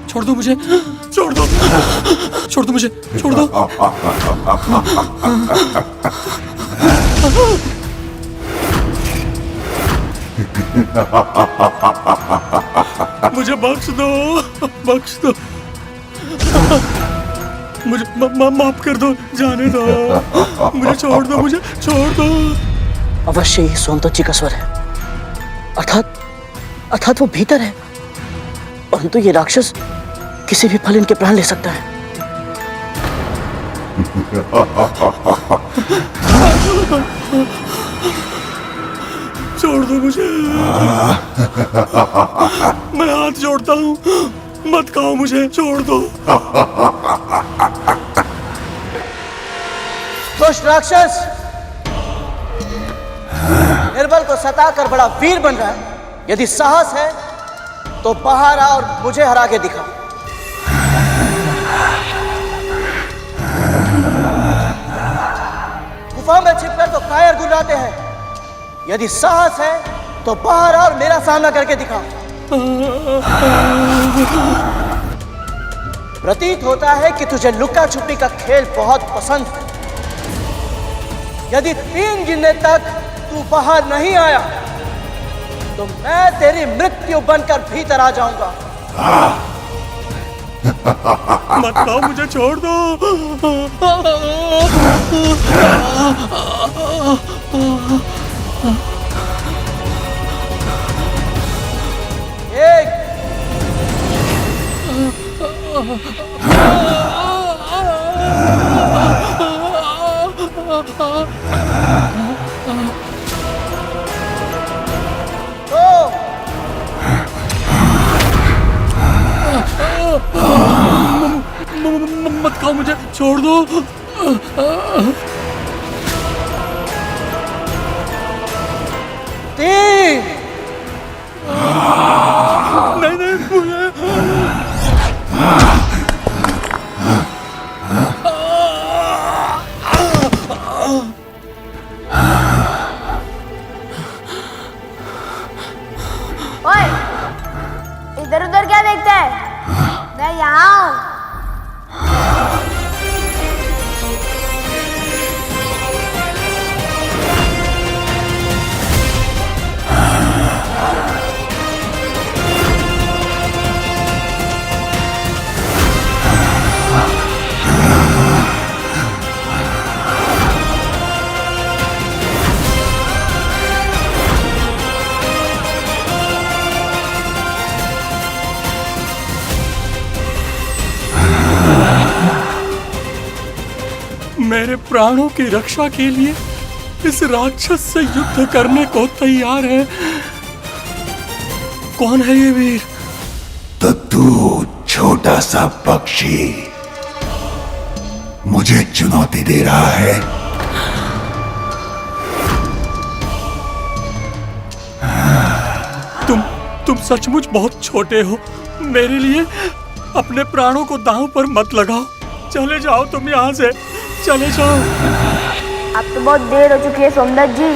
छोड़ दो मुझे, छोड़ दो, छोड़ दो मुझे, छोड़ दो। मुझे बख्श दो, बख्श दो, मुझे माफ कर दो, जाने दो, मुझे छोड़ दो, मुझे छोड़ दो। अवश्य ही सोनतोत जी का स्वर है, अर्थात वो भीतर है, परंतु ये राक्षस किसी भी पल इनके प्राण ले सकता है। छोड़ दो मुझे, मैं हाथ जोड़ता हूँ, मत खाओ मुझे, छोड़ दो। दुष्ट राक्षस निर्बल को सताकर बड़ा वीर बन रहा है। यदि साहस है तो बाहर आ और मुझे हरा के दिखा। गुफा में छिपकर तो कायर गुर्राते हैं, यदि साहस है तो बाहर आ और मेरा सामना करके दिखा। प्रतीत होता है कि तुझे लुका छुपी का खेल बहुत पसंद है। यदि 3 गिनने तक तू बाहर नहीं आया तो मैं तेरी मृत्यु बनकर भीतर आ जाऊंगा। मत खाओ मुझे, छोड़ दो। एक, मत खाओ मुझे, छोड़ दो। तीन, नहीं नहीं मुझे। ओए, इधर उधर क्या देखता है? मैं यहाँ हूँ। मेरे प्राणों की रक्षा के लिए इस राक्षस से युद्ध करने को तैयार है। कौन है ये वीर? तो तू छोटा सा पक्षी मुझे चुनौती दे रहा है। तुम सचमुच बहुत छोटे हो। मेरे लिए अपने प्राणों को दांव पर मत लगाओ। चले जाओ तुम यहाँ से, चले जाओ। अब तो बहुत देर हो चुकी है सोमदत्त जी।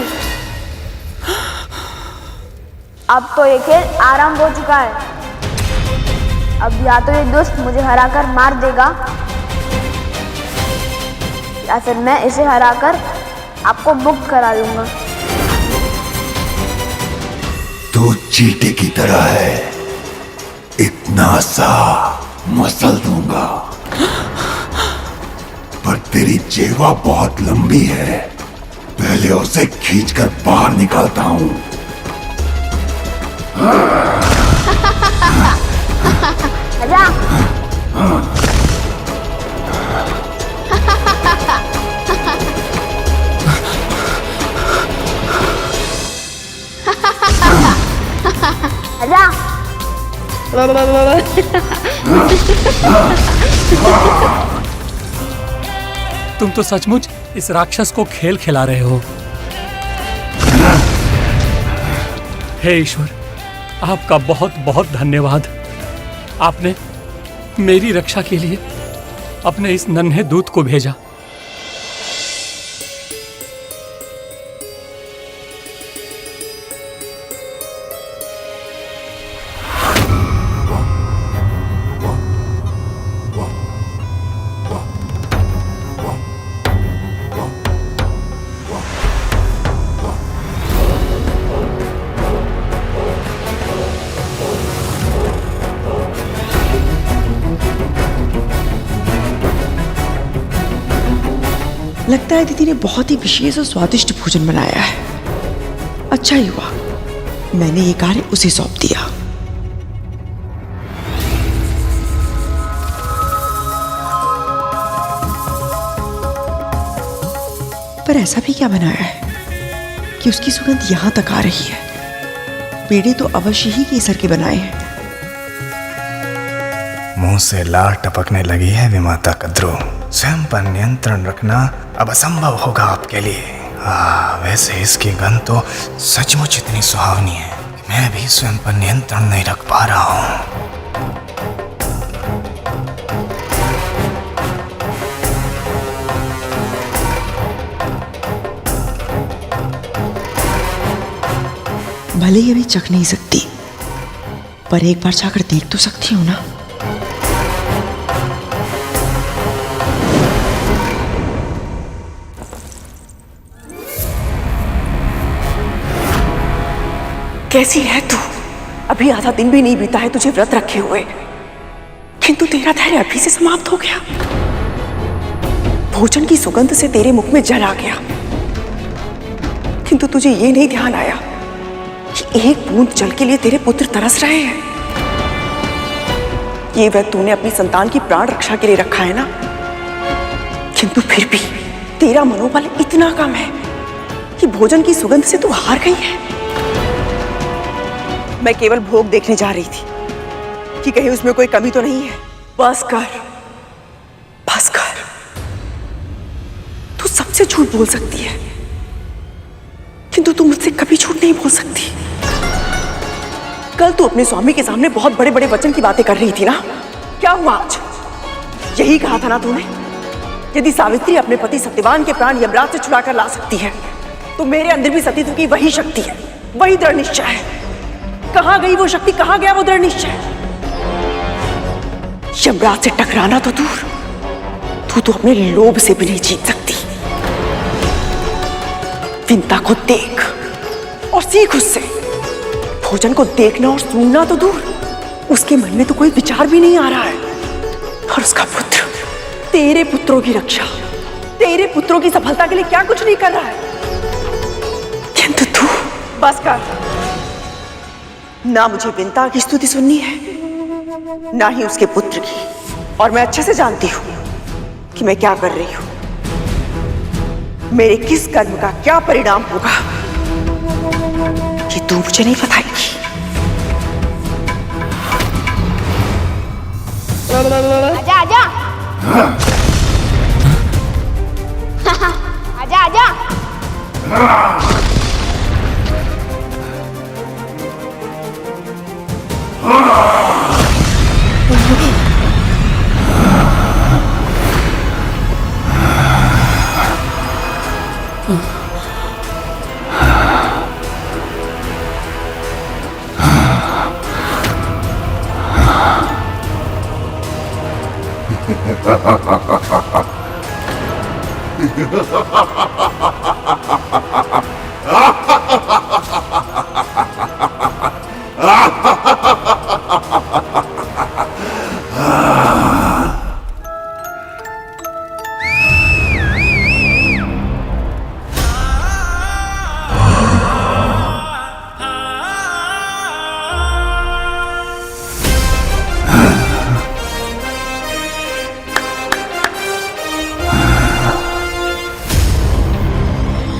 अब तो ये खेल आरंभ हो चुका है। अब या तो ये दुष्ट मुझे हराकर मार देगा या फिर मैं इसे हराकर आपको मुक्त करा लूंगा। तू चींटी की तरह है, इतना सा मसल दूंगा, पर तेरी जेवा बहुत लंबी है। पहले उसे खींचकर बाहर निकालता हूं। आजा। आजा। तुम तो सचमुच इस राक्षस को खेल खिला रहे हो। हे ईश्वर, आपका बहुत बहुत धन्यवाद। आपने मेरी रक्षा के लिए अपने इस नन्हे दूत को भेजा। लगता है दीदी ने बहुत ही विशेष और स्वादिष्ट भोजन बनाया है। अच्छा ही हुआ मैंने ये कार्य उसे सौंप दिया। पर ऐसा भी क्या बनाया है कि उसकी सुगंध यहां तक आ रही है? पेड़े तो अवश्य ही केसर के बनाए हैं। मुंह से लार टपकने लगी है विमाता कद्रू। स्वयं पर नियंत्रण रखना अब असंभव होगा आपके लिए। वैसे इसकी गंध तो सचमुच इतनी सुहावनी है कि मैं भी स्वयं पर नियंत्रण नहीं रख पा रहा हूँ। भले ही अभी चख नहीं सकती, पर एक बार जाकर देख तो सकती हूँ ना। कैसी है तू? अभी आधा दिन भी नहीं बीता है तुझे व्रत रखे हुए, किंतु तेरा धैर्य अभी से समाप्त हो गया। भोजन की सुगंध से तेरे मुख में जल आ गया, किंतु तुझे ये नहीं ध्यान आया कि एक बूंद जल के लिए तेरे पुत्र तरस रहे हैं। ये व्रत तूने अपनी संतान की प्राण रक्षा के लिए रखा है ना, किंतु फिर भी तेरा मनोबल इतना कम है कि भोजन की सुगंध से तू हार गई है। मैं केवल भोग देखने जा रही थी कि कहीं उसमें कोई कमी तो नहीं है। बस कर, बस कर। तू सबसे झूठ बोल सकती है, किंतु तू मुझसे कभी झूठ नहीं बोल सकती। कल तू अपने स्वामी के सामने बहुत बड़े बड़े वचन की बातें कर रही थी ना, क्या हुआ आज? यही कहा था ना तूने, यदि सावित्री अपने पति सत्यवान के प्राण यमराज से छुड़ा कर ला सकती है, तो मेरे अंदर भी सतीत्व की वही शक्ति है, वही दृढ़ निश्चय है। कहां गई वो शक्ति, कहां गया वो दृढ़ निश्चय? यमराज से टकराना तो दूर, तू तो अपने लोभ से भी नहीं जीत सकती। विंता को देख और सीख उससे। भोजन को देखना और सुनना तो दूर, उसके मन में तो कोई विचार भी नहीं आ रहा है। और उसका पुत्र, तेरे पुत्रों की रक्षा, तेरे पुत्रों की सफलता के लिए क्या कुछ नहीं कर रहा है, किंतु तू बस कर। ना मुझे विंता की स्तुति सुननी है, ना ही उसके पुत्र की। और मैं अच्छे से जानती हूं कि मैं क्या कर रही हूं, मेरे किस कर्म का क्या परिणाम होगा, कि तू मुझे नहीं बताएगी। आजा आजा आजा आजा।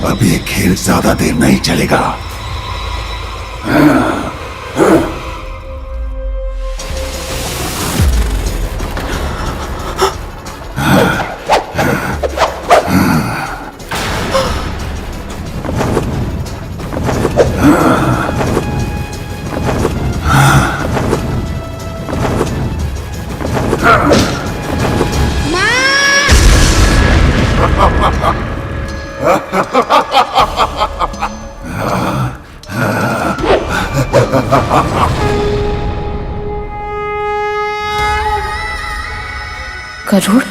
अब ये खेल ज्यादा देर नहीं चलेगा। गरुड़,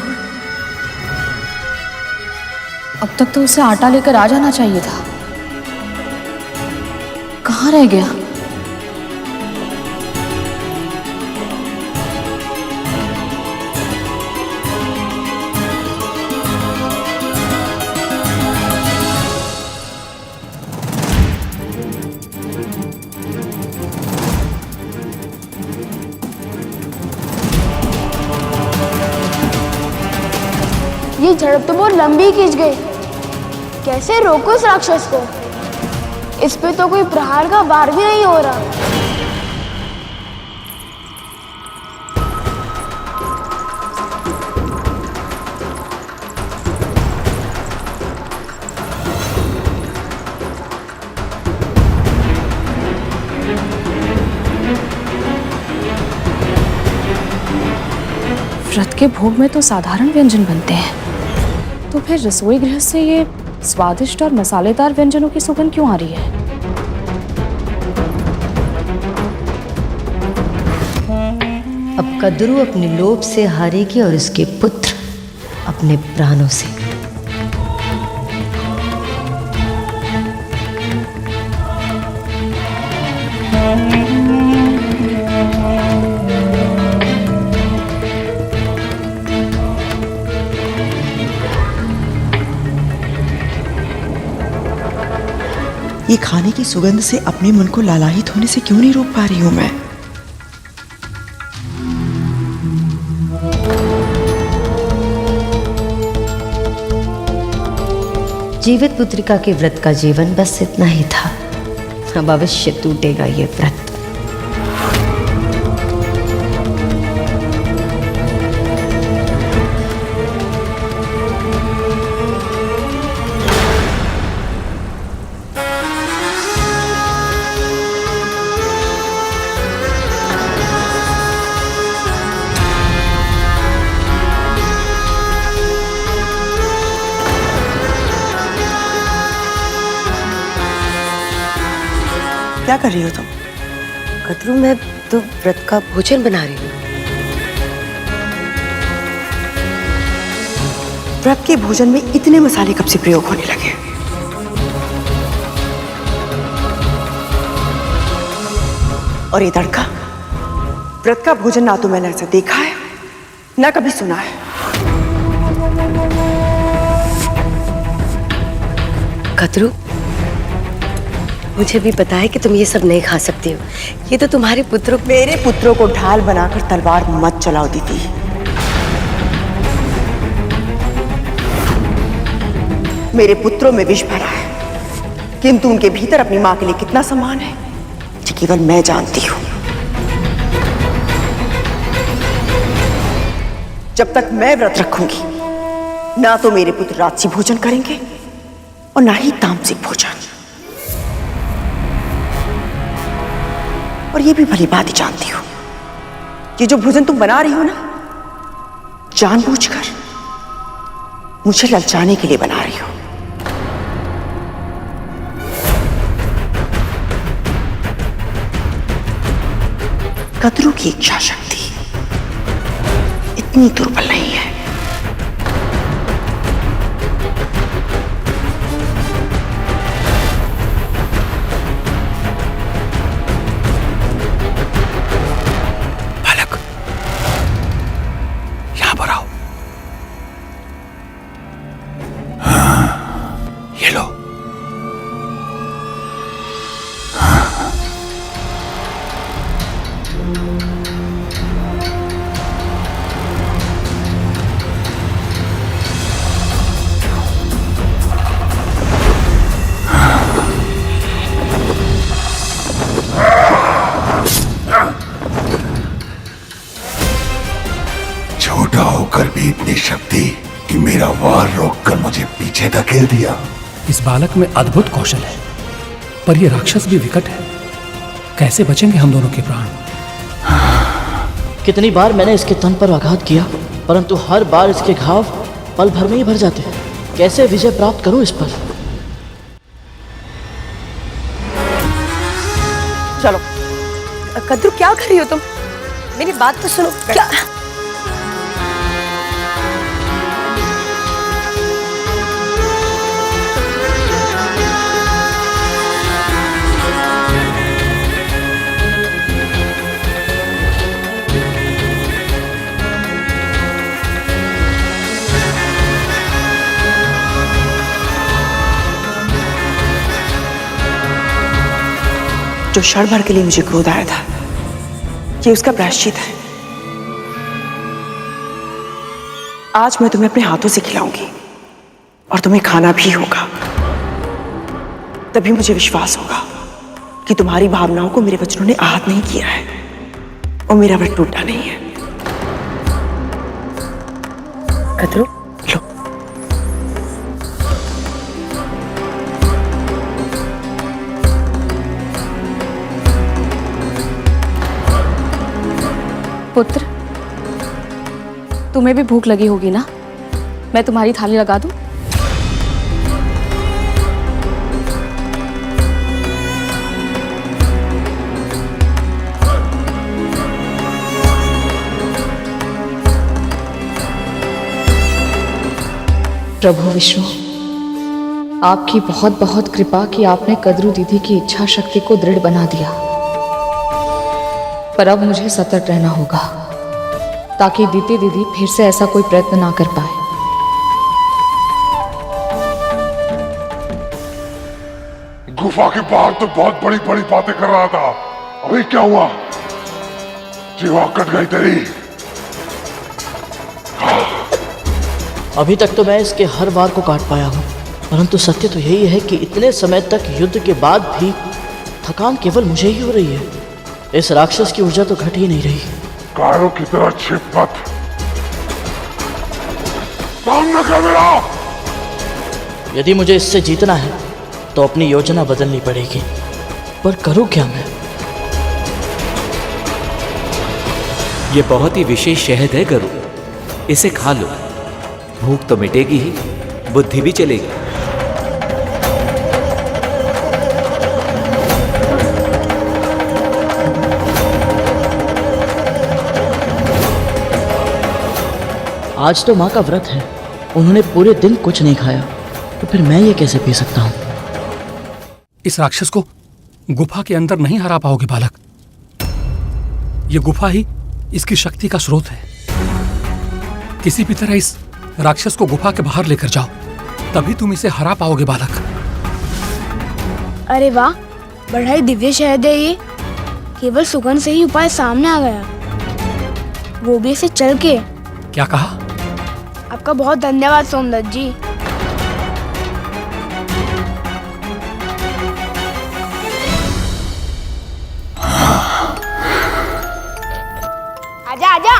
अब तक तो उसे आटा लेकर आ जाना चाहिए था। कहाँ रह गया? झड़प तो बहुत लंबी खींच गई। कैसे रोको इस राक्षस को? इस पे तो कोई प्रहार का वार भी नहीं हो रहा। व्रत के भोग में तो साधारण व्यंजन बनते हैं, तो फिर रसोई गृह से ये स्वादिष्ट और मसालेदार व्यंजनों की सुगंध क्यों आ रही है? अब कद्रू अपने लोभ से हारेगी और उसके पुत्र अपने प्राणों से। ये खाने की सुगंध से अपने मन को लालायित होने से क्यों नहीं रोक पा रही हूं मैं? जीवित पुत्रिका के व्रत का जीवन बस इतना ही था। अब अवश्य टूटेगा ये व्रत। क्या कर रही हो तुम? कद्रू, मैं तो व्रत का भोजन बना रही हूँ। व्रत के भोजन में इतने मसाले कब से प्रयोग होने लगे? और ये तड़का? व्रत का भोजन ना तो मैंने ऐसा देखा है ना कभी सुना है। कद्रू, मुझे भी पता है कि तुम ये सब नहीं खा सकती हो। ये तो तुम्हारे पुत्रों मेरे पुत्रों को ढाल बनाकर तलवार मत चलाओ दीदी। मेरे पुत्रों में विष भरा है, किंतु उनके भीतर अपनी मां के लिए कितना सम्मान है ये केवल मैं जानती हूं। जब तक मैं व्रत रखूंगी ना तो मेरे पुत्र राजसी भोजन करेंगे और ना ही तामसिक भोजन। और ये भी भली बात ही जानती हूं, ये जो भोजन तुम बना रही हो ना, जानबूझकर मुझे ललचाने के लिए बना रही हो। कद्रू की इच्छा शक्ति इतनी दुर्बल नहीं है। छोटा होकर भी इतनी शक्ति कि मेरा वार रोककर मुझे पीछे धकेल दिया। इस बालक में अद्भुत कौशल है, पर यह राक्षस भी विकट है। कैसे बचेंगे हम दोनों के प्राण? कितनी बार मैंने इसके तन पर आघात किया, परंतु हर बार इसके घाव पल भर में ही भर जाते हैं। कैसे विजय प्राप्त करूं इस पर? चलो। कद्रू, क्या कर रही हो तुम? मेरी बात तो सुनो। क्या? जो क्षण भर के लिए मुझे क्रोध आया था, ये उसका प्रायश्चित है। आज मैं तुम्हें अपने हाथों से खिलाऊंगी। और तुम्हें खाना भी होगा। तभी मुझे विश्वास होगा कि तुम्हारी भावनाओं को मेरे वचनों ने आहत नहीं किया है और मेरा व्रत टूटा नहीं है। कदरू, लो। पुत्र, तुम्हें भी भूख लगी होगी ना? मैं तुम्हारी थाली लगा दूं? प्रभु विष्णु, आपकी बहुत बहुत कृपा कि आपने कद्रू दीदी की इच्छा शक्ति को दृढ़ बना दिया। पर अब मुझे सतर्क रहना होगा ताकि दीदी फिर से ऐसा कोई प्रयत्न ना कर पाए। गुफा के बाहर तो बहुत बड़ी बड़ी बातें कर रहा था, अभी क्या हुआ? जीवा कट गई तेरी। अभी तक तो मैं इसके हर वार को काट पाया हूँ, परंतु सत्य तो यही है कि इतने समय तक युद्ध के बाद भी थकान केवल मुझे ही हो रही है। इस राक्षस की ऊर्जा तो घट ही नहीं रही। कायरों की तरह छिप मत, सामना कर मेरा। यदि मुझे इससे जीतना है तो अपनी योजना बदलनी पड़ेगी, पर करूँ क्या मैं? ये बहुत ही विशेष शहद है गरु, इसे खा लो। भूख तो मिटेगी ही, बुद्धि भी चलेगी। आज तो माँ का व्रत है, उन्होंने पूरे दिन कुछ नहीं खाया, तो फिर मैं ये कैसे पी सकता हूँ? इस राक्षस को गुफा के अंदर नहीं हरा पाओगे बालक। ये गुफा ही इसकी शक्ति का स्रोत है। किसी भी तरह इस राक्षस को गुफा के बाहर लेकर जाओ, तभी तुम इसे हरा पाओगे बालक। अरे वाह, बड़ा ही दिव्य शहद है ये। केवल सुगंध से ही उपाय सामने आ गया, वो भी इसे चल के। क्या कहा? आपका बहुत धन्यवाद सोमदत्त जी। आजा आजा।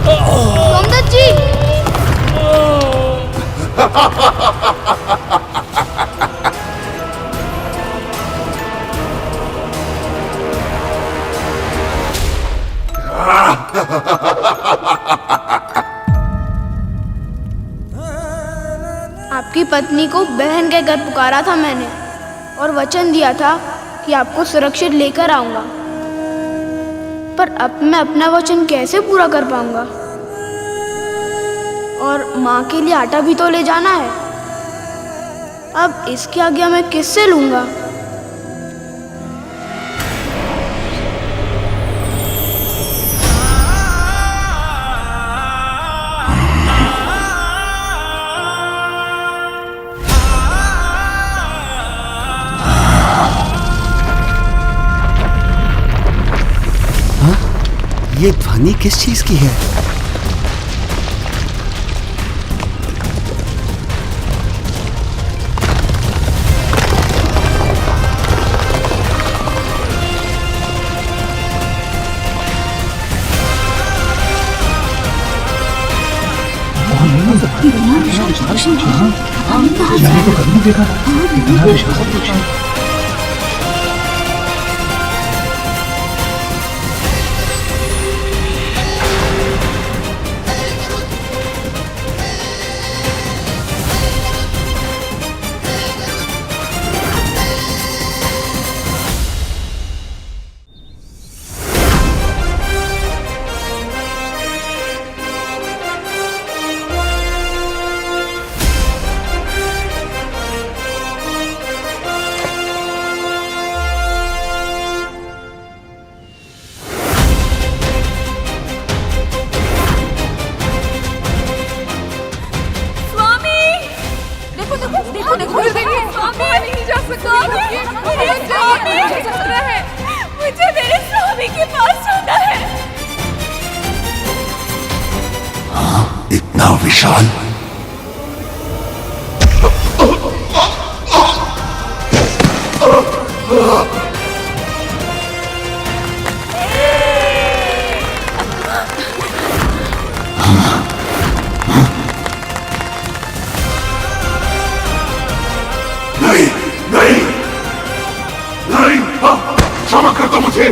सोमदत्त जी। आपकी पत्नी को बहन कहकर पुकारा था मैंने, और वचन दिया था कि आपको सुरक्षित लेकर आऊंगा। पर अब मैं अपना वचन कैसे पूरा कर पाऊंगा? और माँ के लिए आटा भी तो ले जाना है। अब इसकी आज्ञा मैं किससे लूंगा? ये ध्वनि किस चीज की है? मुझे मेरे स्वामी के पास जाना है। इतना विशाल? नहीं नहीं नहीं, क्षमा कर दो मुझे।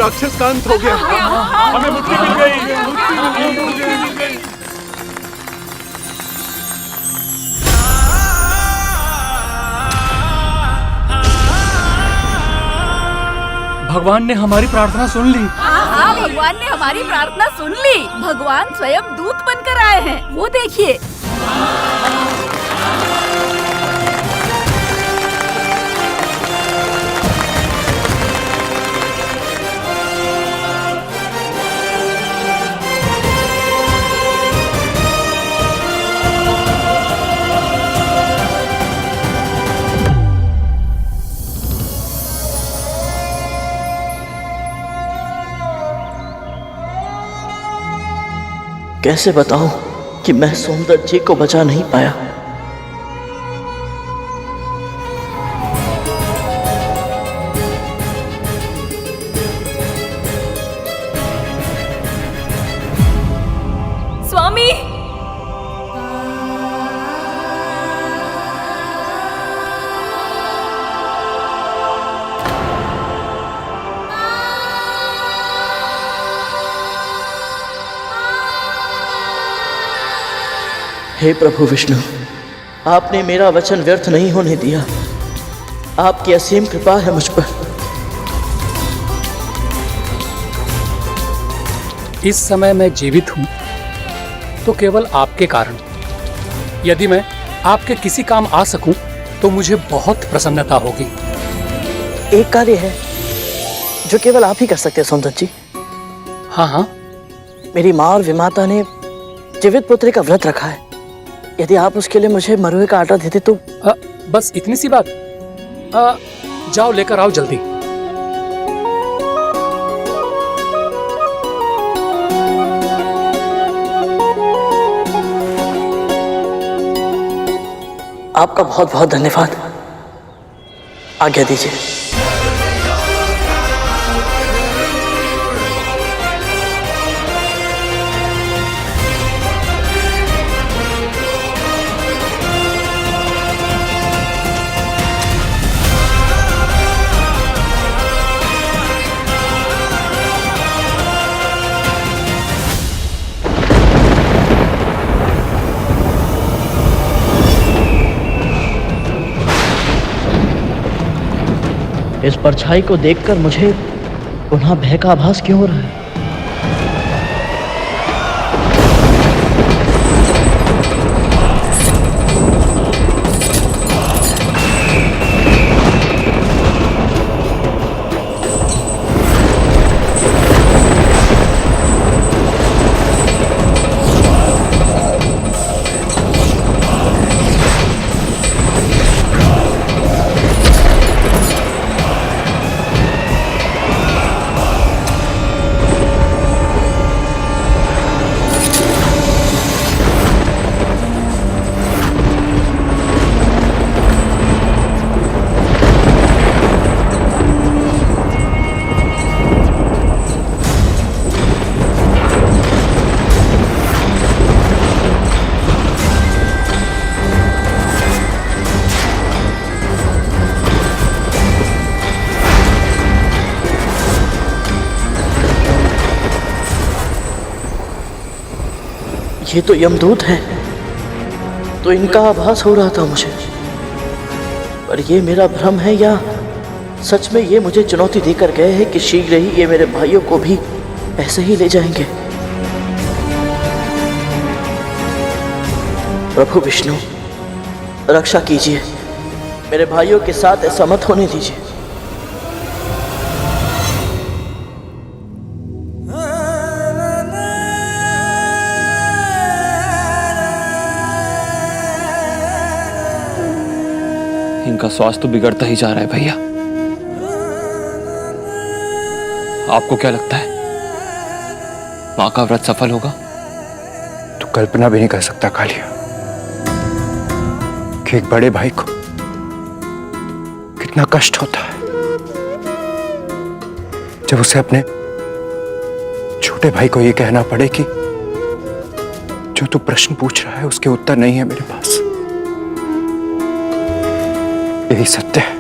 राक्षस का अंत हो गया। हमें मुक्ति मिल गई। भगवान ने हमारी प्रार्थना सुन ली। हाँ, भगवान ने हमारी प्रार्थना सुन ली। भगवान स्वयं दूत बनकर आए हैं, वो देखिए। कैसे बताऊं कि मैं सोमदत्त जी को बचा नहीं पाया। स्वामी, हे प्रभु विष्णु, आपने मेरा वचन व्यर्थ नहीं होने दिया। आपकी असीम कृपा है मुझ पर। इस समय मैं जीवित हूं तो केवल आपके कारण। यदि मैं आपके किसी काम आ सकूं तो मुझे बहुत प्रसन्नता होगी। एक कार्य है जो केवल आप ही कर सकते हैं सोमदत्त जी। हाँ हाँ। मेरी माँ और विमाता ने जीवित पुत्री का व्रत रखा है। यदि आप उसके लिए मुझे मरुए का आटा देते तो। बस इतनी सी बात। जाओ लेकर आओ जल्दी। आपका बहुत बहुत धन्यवाद। आज्ञा दीजिए। इस परछाई को देखकर मुझे पुनः भय का आभास क्यों हो रहा है? ये तो यमदूत है, तो इनका आभास हो रहा था मुझे। पर ये मेरा भ्रम है या सच में ये मुझे चुनौती देकर गए हैं कि शीघ्र ही ये मेरे भाइयों को भी ऐसे ही ले जाएंगे। प्रभु विष्णु, रक्षा कीजिए, मेरे भाइयों के साथ ऐसा मत होने दीजिए। इनका स्वास्थ्य तो बिगड़ता ही जा रहा है भैया। आपको क्या लगता है मां का व्रत सफल होगा? तू कल्पना भी नहीं कर सकता कालिया कि एक बड़े भाई को कितना कष्ट होता है जब उसे अपने छोटे भाई को यह कहना पड़े कि जो तू प्रश्न पूछ रहा है उसके उत्तर नहीं है मेरे पास। यही सत्य है।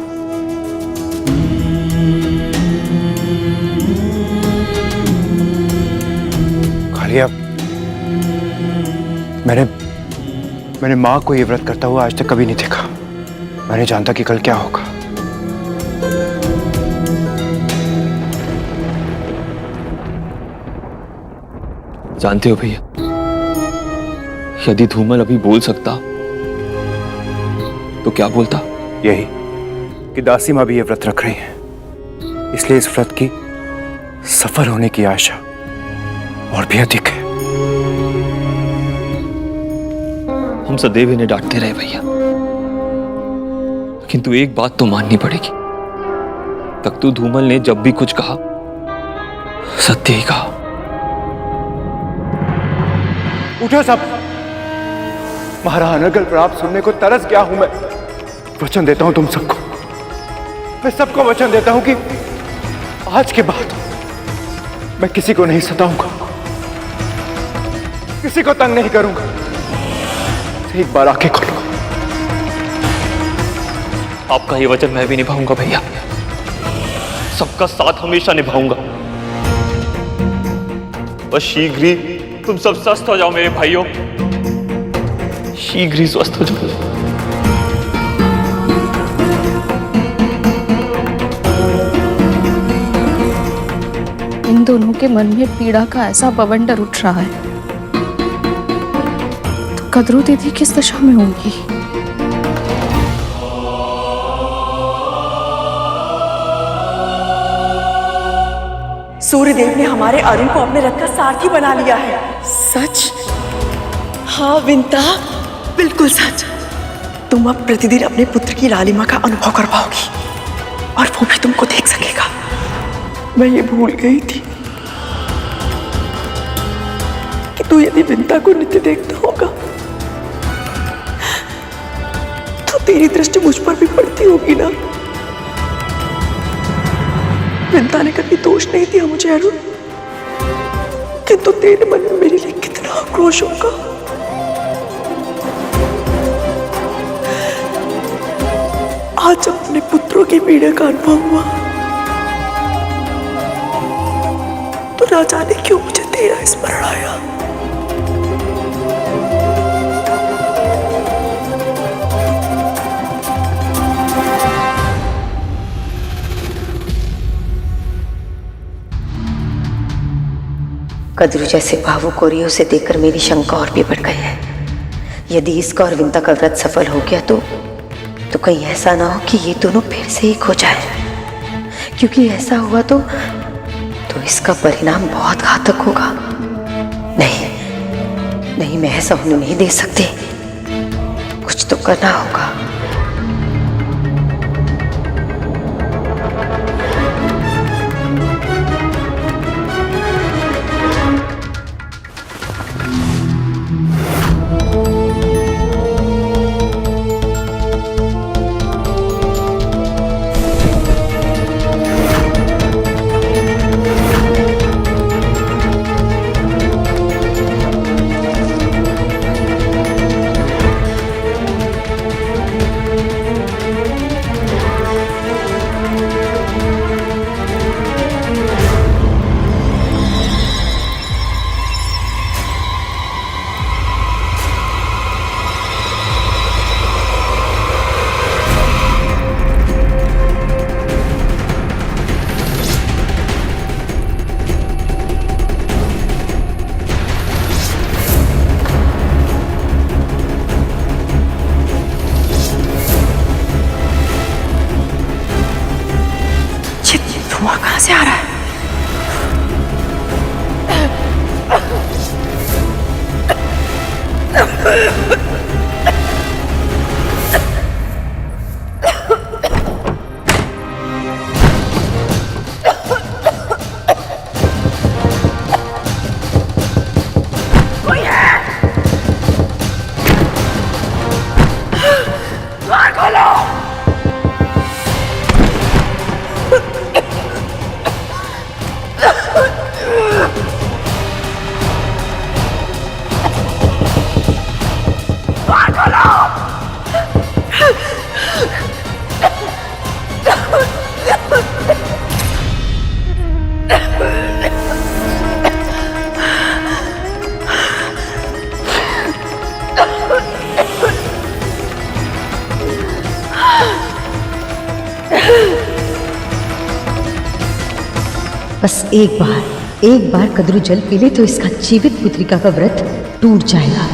कालिया, मैंने मां को ये व्रत करता हुआ आज तक कभी नहीं देखा। मैं नहीं जानता कि कल क्या होगा। जानते हो भैया, यदि धूमल अभी बोल सकता तो क्या बोलता? यही कि दासी मां भी ये व्रत रख रही हैं, इसलिए इस व्रत की सफल होने की आशा और भी अधिक है। हम सदैव इन्हें डांटते रहे भैया, किंतु एक बात तो माननी पड़ेगी, तख्तू धूमल ने जब भी कुछ कहा सत्य ही कहा। उठो सब, महाराज अनर्गल प्राप्त सुनने को तरस गया हूं मैं। वचन देता हूं तुम सबको, मैं सबको वचन देता हूं कि आज के बाद मैं किसी को नहीं सताऊंगा, किसी को तंग नहीं करूंगा। एक बार आंखें खोलो। आपका ये वचन मैं भी निभाऊंगा भैया, सबका साथ हमेशा निभाऊंगा। बस शीघ्र ही तुम सब स्वस्थ हो जाओ मेरे भाइयों, शीघ्र ही स्वस्थ हो जाओ। इन दोनों के मन में पीड़ा का ऐसा बवंडर उठ रहा है, तो कदरू दीदी किस दशा में होंगी? सूर्यदेव ने हमारे अरुण को अपने रथ का सारथी बना लिया है। सच? हाँ विंता, बिल्कुल सच। तुम अब प्रतिदिन अपने पुत्र की लालिमा का अनुभव कर पाओगी और वो भी तुमको देख सकेगा। मैं ये भूल गई थी कि तू यदि विंता को नित्य देखता होगा तो तेरी दृष्टि मुझ पर भी पड़ती होगी ना। विंता ने कभी दोष नहीं दिया मुझे अरुण, किंतु तेरे मन में मेरे लिए कितना आक्रोश होगा। आज अपने पुत्रों की पीड़ा का अनुभव हुआ तो ना जाने क्यों मुझे तेरा स्मरण आया। कद्रू जैसे भावुक और उसे देखकर मेरी शंका और भी बढ़ गई है। यदि इसका और विंता का व्रत सफल हो गया तो कहीं ऐसा ना हो कि ये दोनों फिर से एक हो जाए, क्योंकि ऐसा हुआ तो इसका परिणाम बहुत घातक होगा। नहीं, मैं ऐसा होने नहीं दे सकती। कुछ तो करना होगा। धुआं कहां से आ रहा है? बस एक बार कद्रू जल पी ले तो इसका जीवित पुत्रिका का व्रत टूट जाएगा।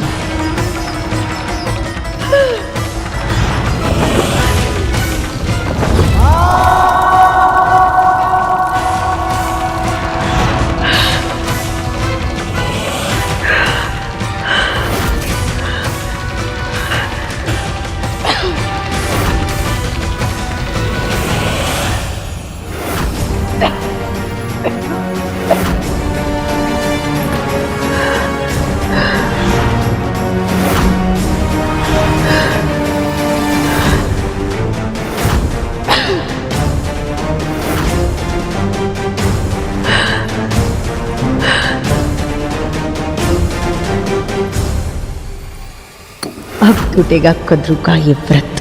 अब टूटेगा कद्रू का ये व्रत।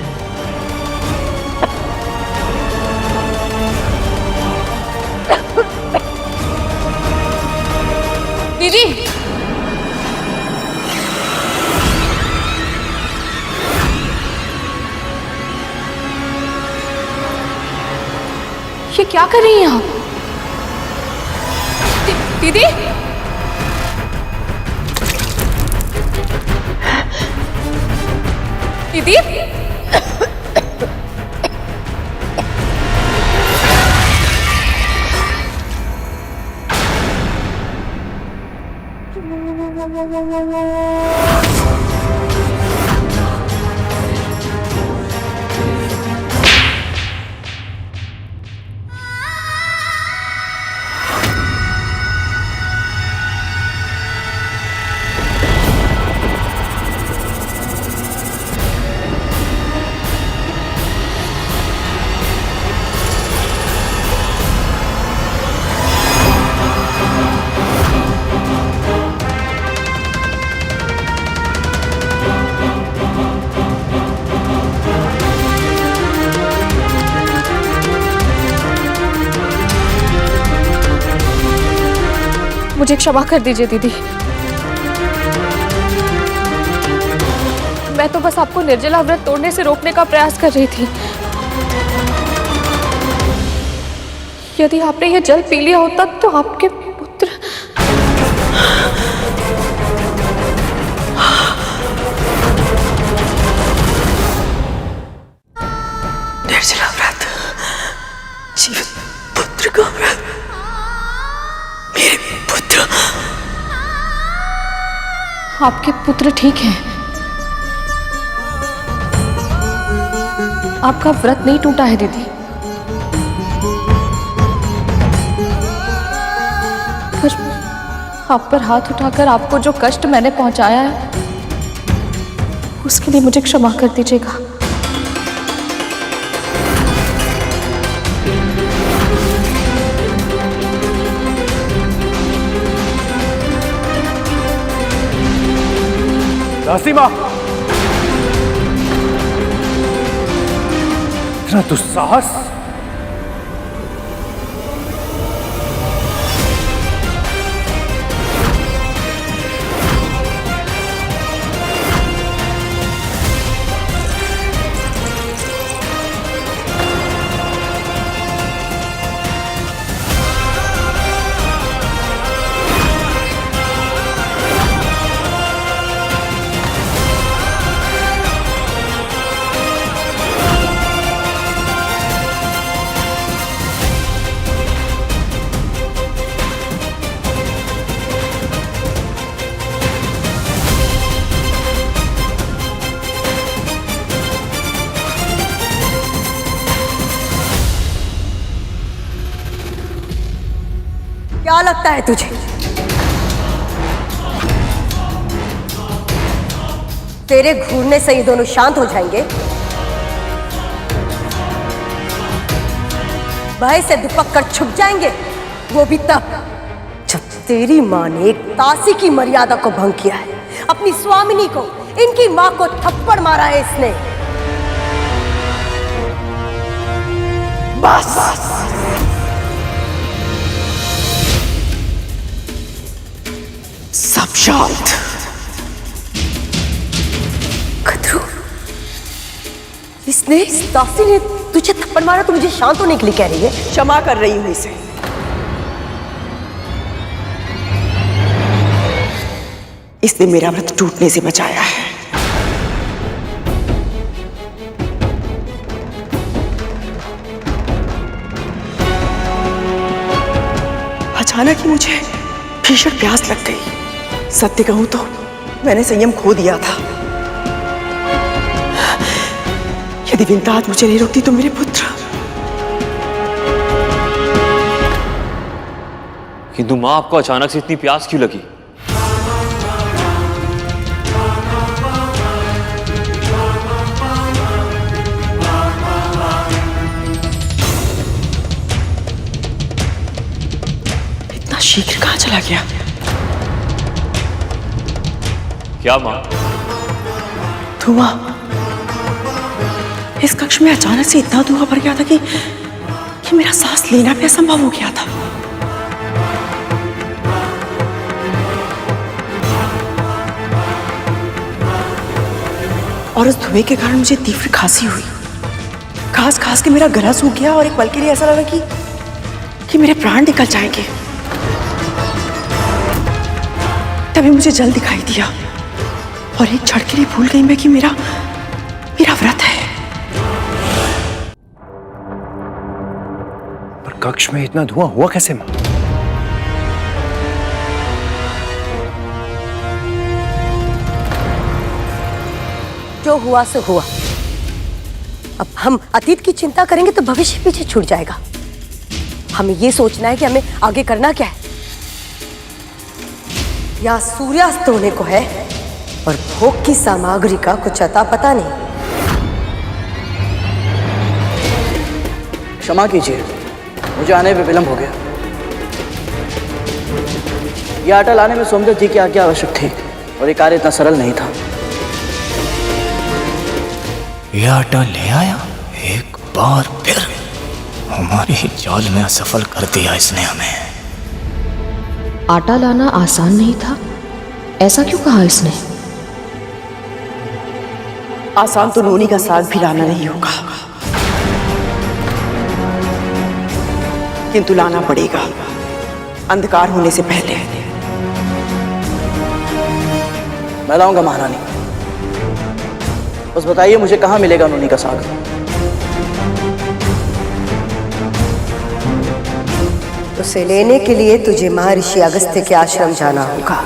दीदी, ये क्या कर रही हैं आप? दीदी, दीदी, मुझे क्षमा कर दीजिए दीदी। मैं तो बस आपको निर्जला व्रत तोड़ने से रोकने का प्रयास कर रही थी। यदि आपने ये जल पी लिया होता तो आपके पुत्र। निर्जला व्रत, जीवित पुत्र का व्रत, मेरे पुत्र। आपके पुत्र ठीक हैं। आपका व्रत नहीं टूटा है दीदी। पर आप पर हाथ उठाकर आपको जो कष्ट मैंने पहुंचाया है उसके लिए मुझे क्षमा कर दीजिएगा। रासीमा, इतना दुस्साहस! क्या लगता है तुझे तेरे घूरने से ये दोनों शांत हो जाएंगे? भय से दुपक कर छुप जाएंगे, वो भी तब जब तेरी माँ ने एक दासी की मर्यादा को भंग किया है। अपनी स्वामिनी को, इनकी माँ को थप्पड़ मारा है इसने। बस सब शांत। खतरू, इसने, इस दासी ने तुझे थप्पड़ मारा तो मुझे शांत होने के लिए कह रही है? क्षमा कर रही हूं इसे। इसने मेरा व्रत टूटने से बचाया है। अचानक ही मुझे भीषण प्यास लग गई। सत्य कहूं तो मैंने संयम खो दिया था। यदि विंता आज मुझे नहीं रोकती तो मेरे पुत्र। किंतु माँ, आपको अचानक से इतनी प्यास क्यों लगी? इतना शीघ्र कहां चला गया? क्या माँ? धुआं। इस कक्ष में अचानक से इतना धुआं भर गया था कि मेरा सांस लेना भी असंभव हो गया था। और उस धुएं के कारण मुझे तीव्र खांसी हुई। खांस खांस के मेरा गला सूख गया और एक पल के लिए ऐसा लगा कि मेरे प्राण निकल जाएंगे। तभी मुझे जल दिखाई दिया और एक क्षण के लिए भूल गई मैं कि मेरा व्रत है। पर कक्ष में इतना धुआं हुआ कैसे मां? जो हुआ सो हुआ। अब हम अतीत की चिंता करेंगे तो भविष्य पीछे छूट जाएगा। हमें ये सोचना है कि हमें आगे करना क्या है। या सूर्यास्त होने को है और भोग की सामग्री का कुछ अता पता नहीं। क्षमा कीजिए, मुझे आने में विलंब हो गया। यह आटा लाने में सोमदत्त जी की आज्ञा आवश्यक थी और ये कार्य इतना सरल नहीं था। यह आटा ले आया एक बार फिर। हमारी ही जाल में असफल कर दिया इसने हमें। आटा लाना आसान नहीं था, ऐसा क्यों कहा इसने? आसान तो नोनी का साग भी लाना नहीं होगा, किंतु लाना पड़ेगा अंधकार होने से पहले। मैं लाऊंगा महारानी। बस बताइए मुझे कहाँ मिलेगा नोनी का साग? उसे लेने के लिए तुझे महर्षि अगस्त्य के आश्रम जाना होगा।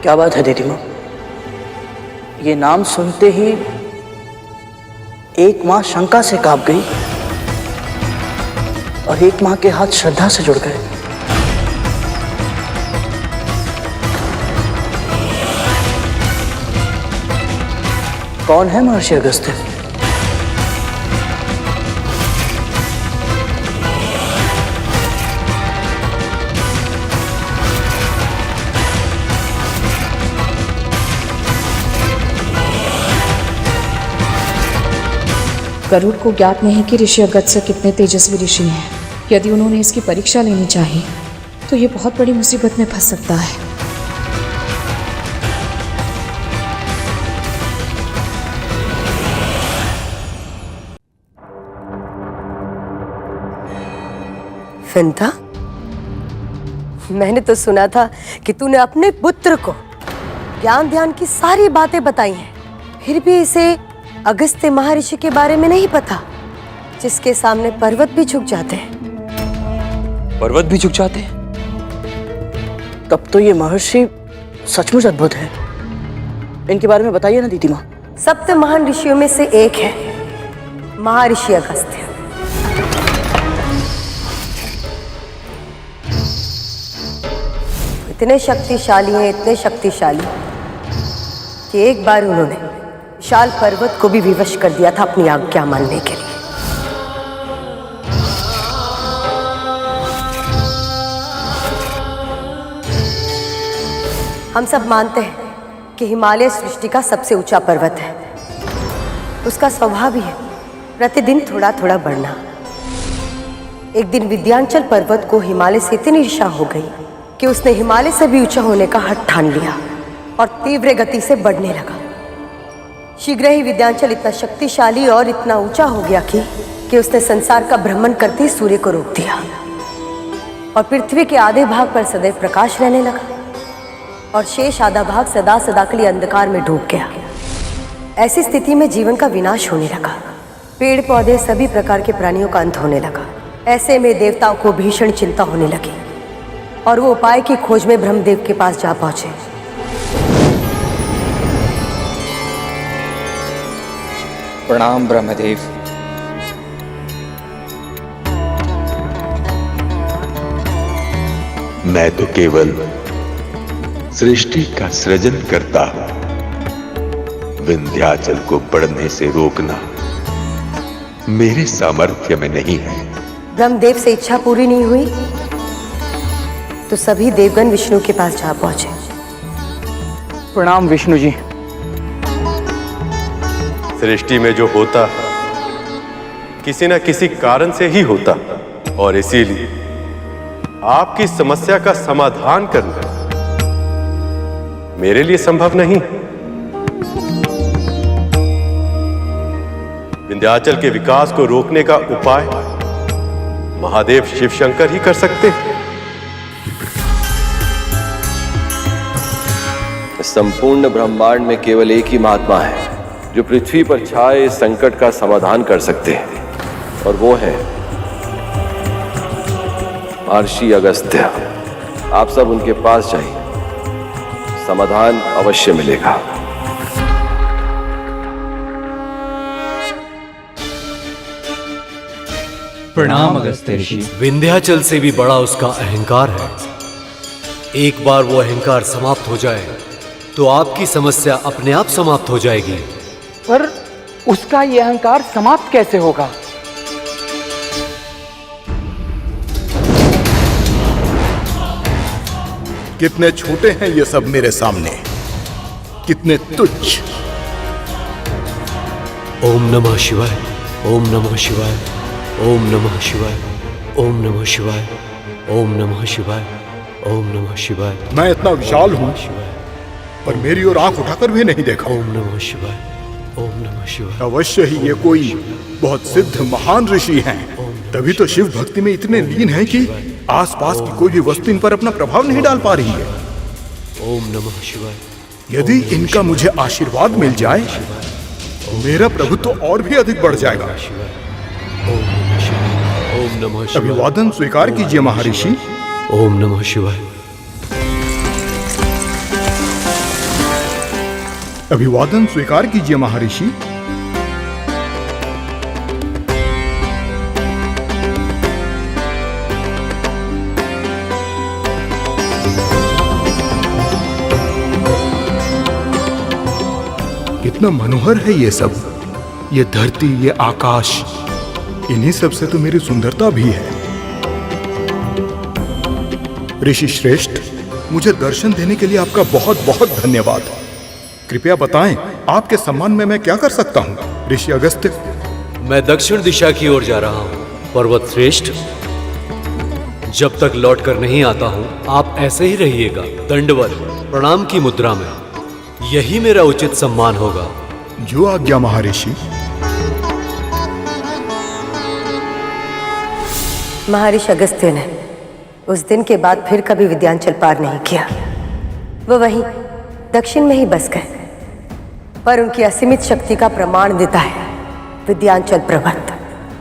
क्या बात है दीदी माँ? ये नाम सुनते ही एक माँ शंका से कांप गई और एक माँ के हाथ श्रद्धा से जुड़ गए। कौन है महर्षि अगस्त्य? गरुड़ को ज्ञात नहीं कि ऋषि अगस्त्य कितने तेजस्वी ऋषि हैं। यदि उन्होंने इसकी परीक्षा लेनी चाहिए तो ये बहुत बड़ी मुसीबत में फंस सकता है। विंता, मैंने तो सुना था कि तूने अपने पुत्र को ज्ञान ध्यान की सारी बातें बताई हैं, फिर भी इसे अगस्त्य महर्षि के बारे में नहीं पता, जिसके सामने पर्वत भी झुक जाते हैं। पर्वत भी झुक जाते हैं? तब तो ये महर्षि सचमुच अद्भुत है। इनके बारे में बताइए ना दीदी माँ। सप्त महान ऋषियों में से एक है महर्षि अगस्त्य। इतने शक्तिशाली हैं, इतने शक्तिशाली कि एक बार उन्होंने विशाल पर्वत को भी विवश कर दिया था अपनी आज्ञा मानने के लिए। हम सब मानते हैं कि हिमालय सृष्टि का सबसे ऊंचा पर्वत है। उसका स्वभाव ही है प्रतिदिन थोड़ा थोड़ा बढ़ना। एक दिन विंध्याचल पर्वत को हिमालय से इतनी ईर्ष्या हो गई कि उसने हिमालय से भी ऊंचा होने का हठ ठान लिया और तीव्र गति से बढ़ने लगा। शीघ्र ही विंध्याचल इतना शक्तिशाली और इतना ऊंचा हो गया कि उसने संसार का भ्रमण करते ही सूर्य को रोक दिया और पृथ्वी के आधे भाग पर सदैव प्रकाश रहने लगा और शेष आधा भाग सदा सदा के लिए अंधकार में डूब गया। ऐसी स्थिति में जीवन का विनाश होने लगा। पेड़ पौधे सभी प्रकार के प्राणियों का अंत होने लगा। ऐसे में देवताओं को भीषण चिंता होने लगी और वो उपाय की खोज में ब्रह्मदेव के पास जा पहुंचे। प्रणाम ब्रह्मदेव। मैं तो केवल सृष्टि का सृजन करता हूं। विंध्याचल को बढ़ने से रोकना मेरे सामर्थ्य में नहीं है। ब्रह्मदेव से इच्छा पूरी नहीं हुई तो सभी देवगण विष्णु के पास जा पहुंचे। प्रणाम विष्णु जी। सृष्टि में जो होता किसी न किसी कारण से ही होता और इसीलिए आपकी समस्या का समाधान करना मेरे लिए संभव नहीं। विंध्याचल के विकास को रोकने का उपाय महादेव शिव शंकर ही कर सकते हैं। संपूर्ण ब्रह्मांड में केवल एक ही महात्मा है जो पृथ्वी पर छाए इस संकट का समाधान कर सकते हैं और वो है महर्षि अगस्त्य। आप सब उनके पास जाइए, समाधान अवश्य मिलेगा। प्रणाम अगस्त्य ऋषि। विंध्याचल से भी बड़ा उसका अहंकार है। एक बार वो अहंकार समाप्त हो जाए तो आपकी समस्या अपने आप समाप्त हो जाएगी। पर उसका यह अहंकार समाप्त कैसे होगा? कितने छोटे हैं ये सब मेरे सामने, कितने तुच्छ। ओम नमः शिवाय, ओम नमः शिवाय, ओम नमः शिवाय, ओम नमः शिवाय, ओम नमः शिवाय, ओम नमः शिवाय। मैं इतना विशाल हूं पर मेरी ओर आंख उठाकर भी नहीं देखा। ओम नमः शिवाय, ओम नमः शिवाय। अवश्य ही ये कोई बहुत सिद्ध महान ऋषि हैं, तभी तो शिव भक्ति में इतने लीन हैं कि आसपास की कोई भी वस्तु इन पर अपना प्रभाव नहीं डाल पा रही है। ओम नमः शिवाय। यदि इनका मुझे आशीर्वाद मिल जाए तो मेरा प्रभुत्व तो और भी अधिक बढ़ जाएगा। ओम नमः शिवाय। अभिवादन स्वीकार कीजिए महर्षि। ओम नमः शिवाय। अभिवादन स्वीकार कीजिए महर्षि। कितना मनोहर है ये सब, ये धरती, ये आकाश, इन्हीं सब से तो मेरी सुंदरता भी है। ऋषि श्रेष्ठ, मुझे दर्शन देने के लिए आपका बहुत बहुत धन्यवाद। कृपया बताएं, आपके सम्मान में मैं क्या कर सकता हूं? ऋषि अगस्त्य। मैं दक्षिण दिशा की ओर जा रहा हूं। पर्वत श्रेष्ठ, जब तक लौट कर नहीं आता हूं, आप ऐसे ही रहिएगा, दंडवत प्रणाम की मुद्रा में। यही मेरा उचित सम्मान होगा। जो आज्ञा महर्षि। महर्षि अगस्त्य ने उस दिन के बाद फिर कभी विद्यांचल पार नहीं किया। वो वहीं दक्षिण में ही बस गए, पर उनकी असीमित शक्ति का प्रमाण देता है विद्यांचल पर्वत।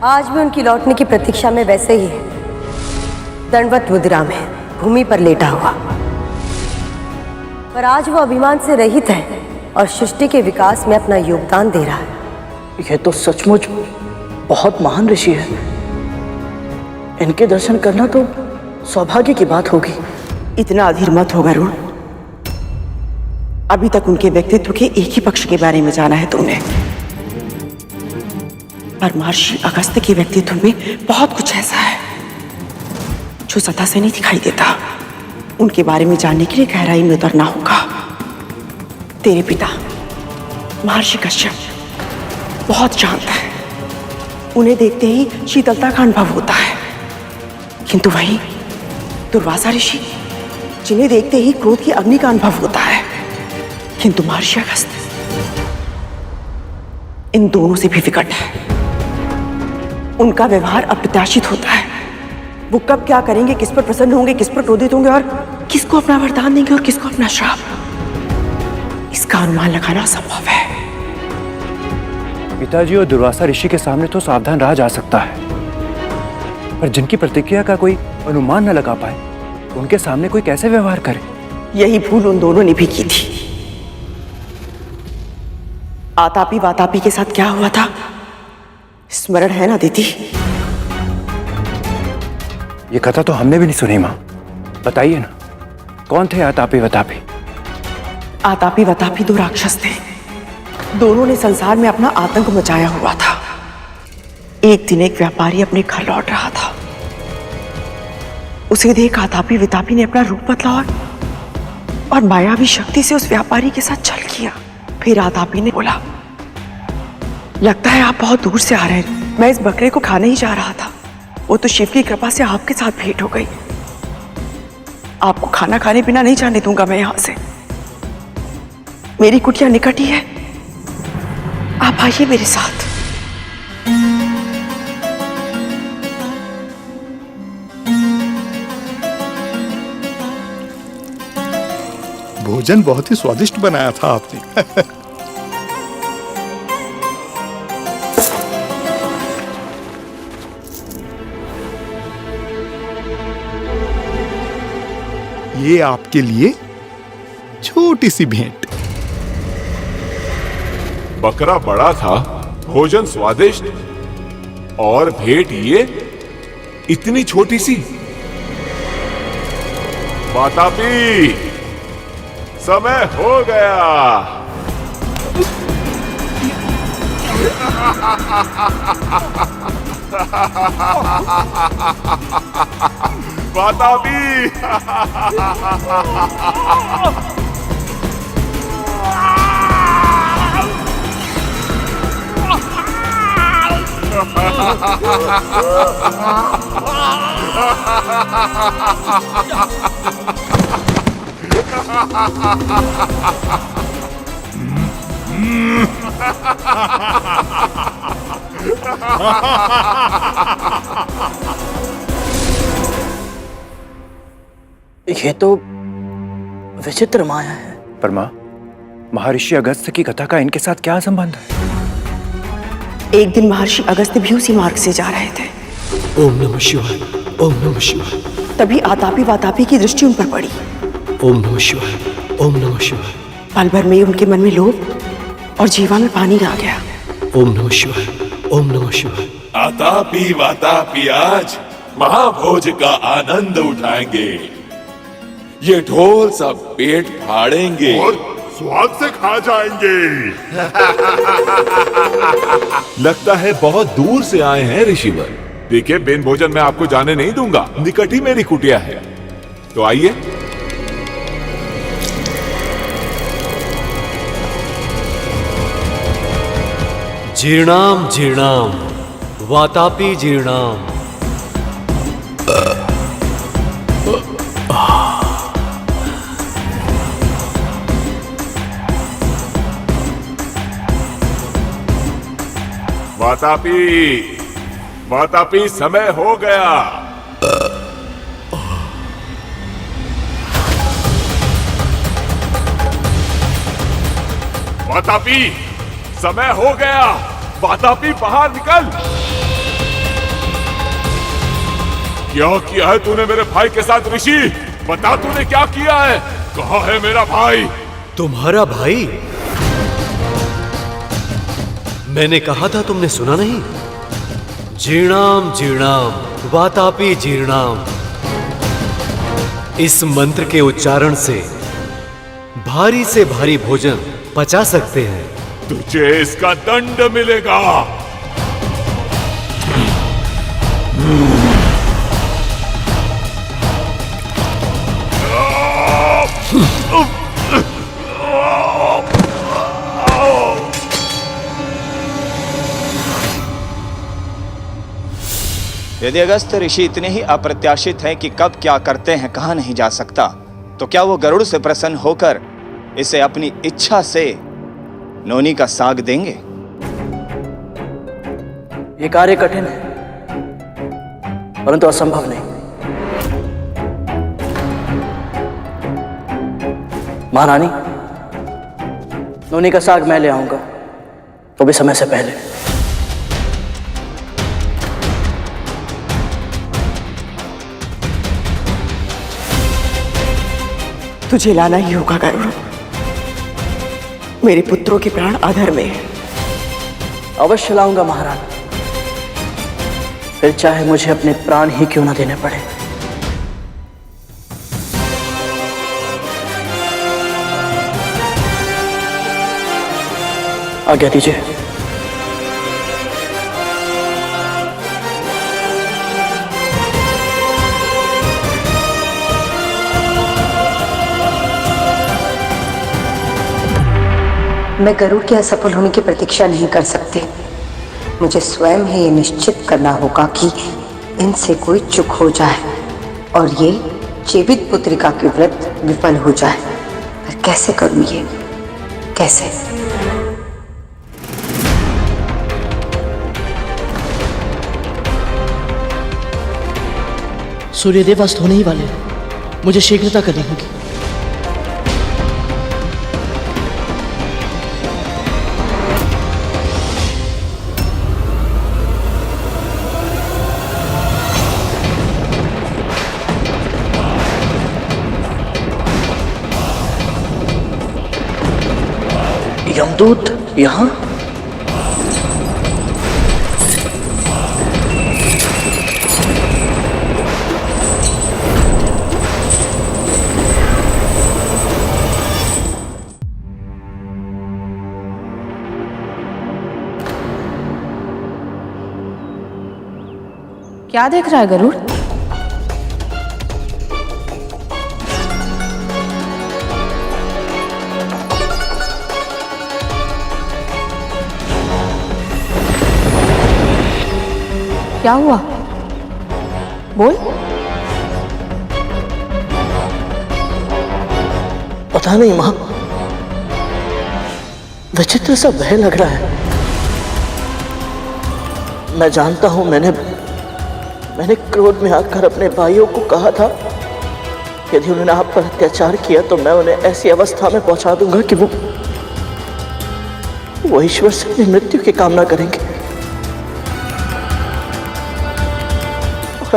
आज भी उनकी लौटने की प्रतीक्षा में वैसे ही है, दंडवत मुद्रा में भूमि पर लेटा हुआ। पर आज वो अभिमान से रहित है और सृष्टि के विकास में अपना योगदान दे रहा है। यह तो सचमुच बहुत महान ऋषि है। इनके दर्शन करना तो सौभाग्य की बात होगी। इतना अधीर मत हो गरुड़। अभी तक उनके व्यक्तित्व के एक ही पक्ष के बारे में जाना है तुमने, पर महर्षि अगस्त्य के व्यक्तित्व में बहुत कुछ ऐसा है जो सतह से नहीं दिखाई देता। उनके बारे में जानने के लिए गहराई में उतरना होगा। तेरे पिता महर्षि कश्यप बहुत शांत है, उन्हें देखते ही शीतलता का अनुभव होता है। किंतु वहीं दुर्वासा ऋषि, जिन्हें देखते ही क्रोध की अग्नि का अनुभव होता है। किंतु महर्षि अगस्त्य इन दोनों से भी विकट है। उनका व्यवहार अप्रत्याशित होता है। वो कब क्या करेंगे, किस पर प्रसन्न होंगे, किस पर क्रोधित होंगे और किसको अपना वरदान देंगे और किसको अपना श्राप, इसका अनुमान लगाना असंभव है। पिताजी और दुर्वासा ऋषि के सामने तो सावधान रहा जा सकता है, पर जिनकी प्रतिक्रिया का कोई अनुमान न लगा पाए, उनके सामने कोई कैसे व्यवहार करे? यही भूल उन दोनों ने भी की थी। आतापी वातापी के साथ क्या हुआ था, स्मरण है ना दीदी? ये कथा तो हमने भी नहीं सुनी माँ, बताइए ना, कौन थे आतापी वतापी? आतापी वतापी दो राक्षस थे। दोनों ने संसार में अपना आतंक मचाया हुआ था। एक दिन एक व्यापारी अपने घर लौट रहा था। उसे देख आतापी वितापी ने अपना रूप बदला और मायावी शक्ति से उस व्यापारी के साथ छल किया। फिर आतापी ने बोला, लगता है आप बहुत दूर से आ रहे हैं। मैं इस बकरे को खाने ही जा रहा था, वो तो शिव की कृपा से आपके साथ भेंट हो गई। आपको खाना खाने पीना नहीं जाने दूंगा मैं यहां से। मेरी कुटिया निकट ही है, आप आइए मेरे साथ। भोजन बहुत ही स्वादिष्ट बनाया था आपने। ये आपके लिए छोटी सी भेंट। बकरा बड़ा था, भोजन स्वादिष्ट, और भेंट ये इतनी छोटी सी। वातापी, समय हो गया। वातापी। ये तो विचित्र माया है। पर माँ, महर्षि अगस्त्य की कथा का इनके साथ क्या संबंध है? एक दिन महर्षि अगस्त्य भी उसी मार्ग से जा रहे थे। ओम नमः शिवाय, ओम नमः शिवाय। तभी आतापी वातापी की दृष्टि उन पर पड़ी। ओम नमः शिवाय, ओम नमः शिवाय। पल भर में ही उनके मन में लोभ और जीवा में पानी आ गया। ओम नमः शिवाय, ओम नमः शिवाय। आतापी वातापी आज महाभोज का आनंद उठाएंगे। ये ढोल सब पेट फाड़ेंगे और स्वाद से खा जाएंगे। लगता है बहुत दूर से आए हैं ऋषिवर। देखिए, बिन भोजन मैं आपको जाने नहीं दूंगा, निकट ही मेरी कुटिया है, तो आइए। जीर्णाम जीर्णाम वातापी जीर्णाम। वातापी, वातापी, समय हो गया। वातापी, समय हो गया। वातापी बाहर निकल। क्या किया है तूने मेरे भाई के साथ ऋषि? बता तूने क्या किया है? कहाँ है मेरा भाई? तुम्हारा भाई? मैंने कहा था, तुमने सुना नहीं? जीर्णाम जीर्णाम वातापी जीर्णाम। इस मंत्र के उच्चारण से भारी से भारी भोजन पचा सकते हैं। तुझे इसका दंड मिलेगा। यदि अगस्त ऋषि इतने ही अप्रत्याशित हैं कि कब क्या करते हैं कहा नहीं जा सकता, तो क्या वो गरुड़ से प्रसन्न होकर इसे अपनी इच्छा से नोनी का साग देंगे? ये कार्य कठिन है, परंतु असंभव नहीं। महारानी, नोनी का साग मैं ले आऊंगा, तो भी समय से पहले। तुझे लाना ही होगा गरुड़। मेरे पुत्रों के प्राण आधर में है। अवश्य लाऊंगा महारानी, फिर चाहे मुझे अपने प्राण ही क्यों ना देने पड़े। आज्ञा दीजिए। मैं गरुड़ के असफल होने की प्रतीक्षा नहीं कर सकती। मुझे स्वयं ही ये निश्चित करना होगा कि इनसे कोई चूक हो जाए और ये जीवित पुत्रिका के व्रत विफल हो जाए। पर कैसे करूं ये? कैसे? सूर्यदेव अस्त होने ही वाले हैं। मुझे शीघ्रता करनी होगी। यमदूत यहाँ? क्या देख रहा है गरुड़? क्या हुआ? बोल। पता नहीं मां, विचित्र सा भय लग रहा है। मैं जानता हूं मैंने क्रोध में आकर अपने भाइयों को कहा था, यदि उन्होंने आप पर अत्याचार किया तो मैं उन्हें ऐसी अवस्था में पहुंचा दूंगा कि वो ईश्वर से अपनी मृत्यु की कामना करेंगे। और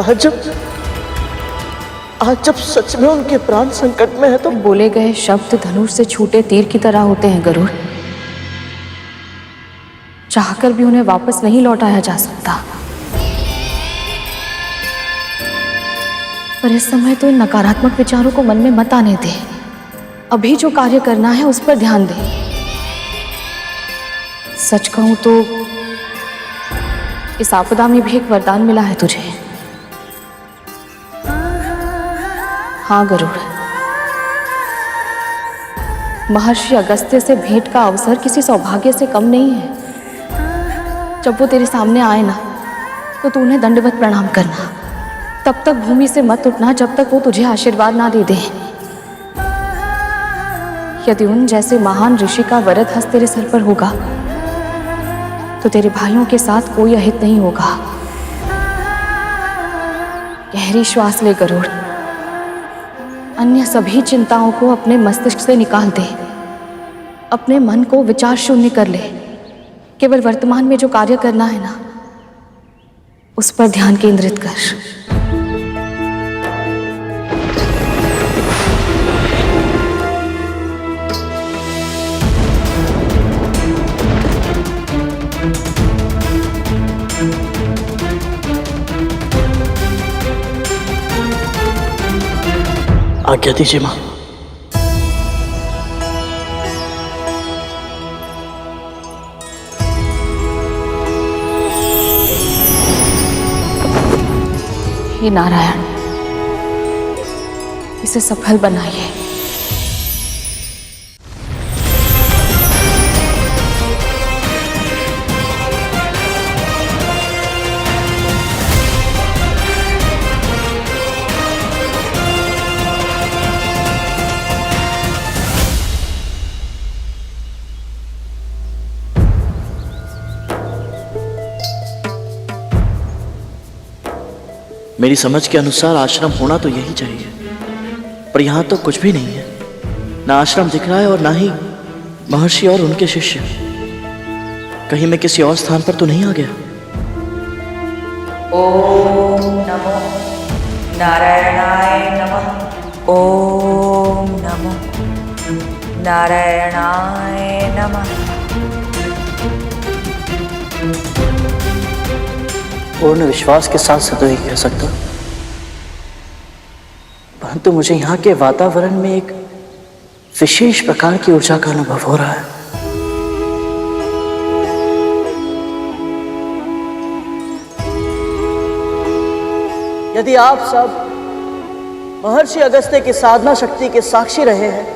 आज जब सच में उनके प्राण संकट में है तो बोले गए शब्द धनुष से छूटे तीर की तरह होते हैं गरुड़। चाहकर भी उन्हें वापस नहीं लौटाया जा सकता। पर इस समय तो इन नकारात्मक विचारों को मन में मत आने दे। अभी जो कार्य करना है उस पर ध्यान दे। सच कहूं तो इस आपदा में भी एक वरदान मिला है तुझे। हाँ गरुड़, महर्षि अगस्त्य से भेंट का अवसर किसी सौभाग्य से कम नहीं है। जब वो तेरे सामने आए ना, तो तू उन्हें दंडवत प्रणाम करना। तब तक भूमि से मत उठना जब तक वो तुझे आशीर्वाद ना दे दे। यदि उन जैसे महान ऋषि का वरद हस्त तेरे सर पर होगा तो तेरे भाइयों के साथ कोई अहित नहीं होगा। गहरी श्वास ले गरुड़, अन्य सभी चिंताओं को अपने मस्तिष्क से निकाल दे। अपने मन को विचार शून्य कर ले। केवल वर्तमान में जो कार्य करना है ना, उस पर ध्यान केंद्रित कर। आज्ञा दीजिए मां। हे नारायण, इसे सफल बनाइए। मेरी समझ के अनुसार आश्रम होना तो यही चाहिए, पर यहां तो कुछ भी नहीं है। ना आश्रम दिख रहा है और ना ही महर्षि और उनके शिष्य। कहीं मैं किसी और स्थान पर तो नहीं आ गया? ओम नमो नारायणाय नमः। ओम नमो नारायणाय नमः। पूर्ण विश्वास के साथ से तो यही कह सकता, परंतु मुझे यहाँ के वातावरण में एक विशेष प्रकार की ऊर्जा का अनुभव हो रहा है। यदि आप सब महर्षि अगस्त्य की साधना शक्ति के साक्षी रहे हैं,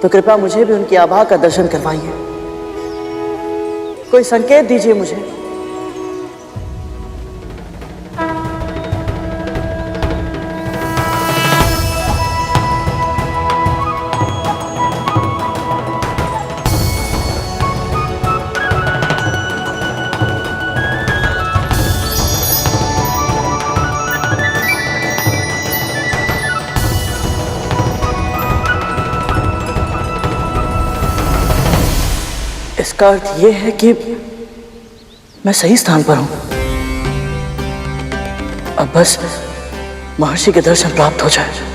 तो कृपया मुझे भी उनकी आभा का दर्शन करवाइए। कोई संकेत दीजिए मुझे। इसका अर्थ यह है कि मैं सही स्थान पर हूं। अब बस महर्षि के दर्शन प्राप्त हो जाए।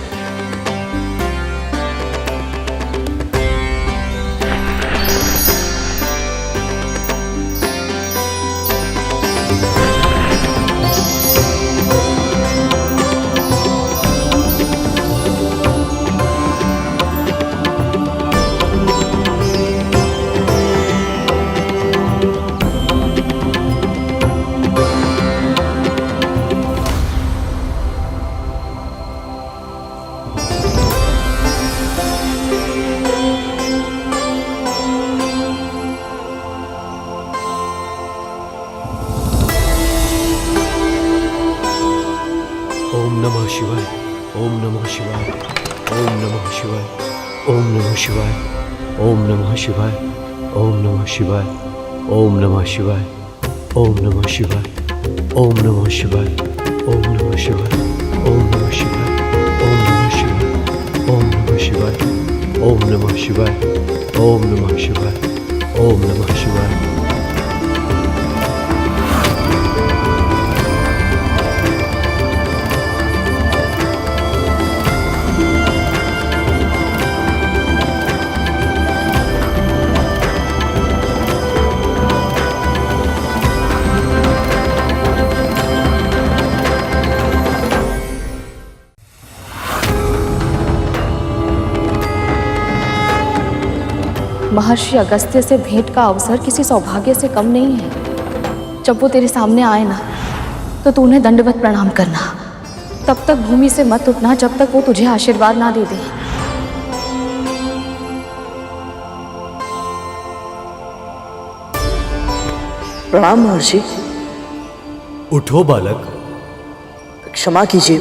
ओम नमः शिवाय, ओम नमः शिवाय, ओम नमः शिवाय, ओम नमः शिवाय, ओम नमः शिवाय, ओम नमः शिवाय, ओम नमः शिवाय, ओम नमः शिवाय, ओम नमः शिवाय, ओम नमः शिवाय, ओम नमः शिवाय, ओम नमः शिवाय, ओम नमः शिवाय, ओम नमः शिवाय, ओम नमः शिवाय, ओम नमः शिवाय। महर्षि अगस्त्य से भेंट का अवसर किसी सौभाग्य से कम नहीं है। जब वो तेरे सामने आए ना, तो तू उन्हें दंडवत प्रणाम करना। तब तक भूमि से मत उठना जब तक वो तुझे आशीर्वाद ना दे दे। प्रणाम महर्षि। उठो बालक। क्षमा कीजिए,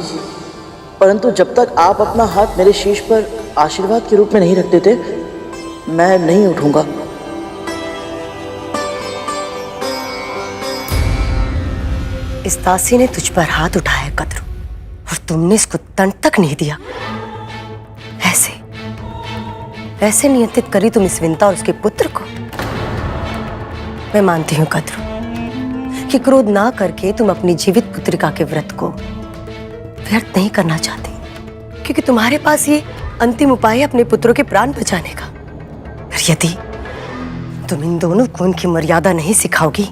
परंतु जब तक आप अपना हाथ मेरे शीश पर आशीर्वाद के रूप में नहीं रख देते, मैं नहीं उठूंगा। इस दासी ने तुझ पर हाथ उठाया कद्रू, और तुमने इसको तन तक नहीं दिया। ऐसे नियंत्रित करी तुम इस विंता और उसके पुत्र को। मैं मानती हूँ कद्रू कि क्रोध ना करके तुम अपनी जीवित पुत्रिका के व्रत को व्यर्थ नहीं करना चाहती, क्योंकि तुम्हारे पास ये अंतिम उपाय है अपने पुत्रों के प्राण बचाने का। पर यदि तुम इन दोनों को उनकी मर्यादा नहीं सिखाओगी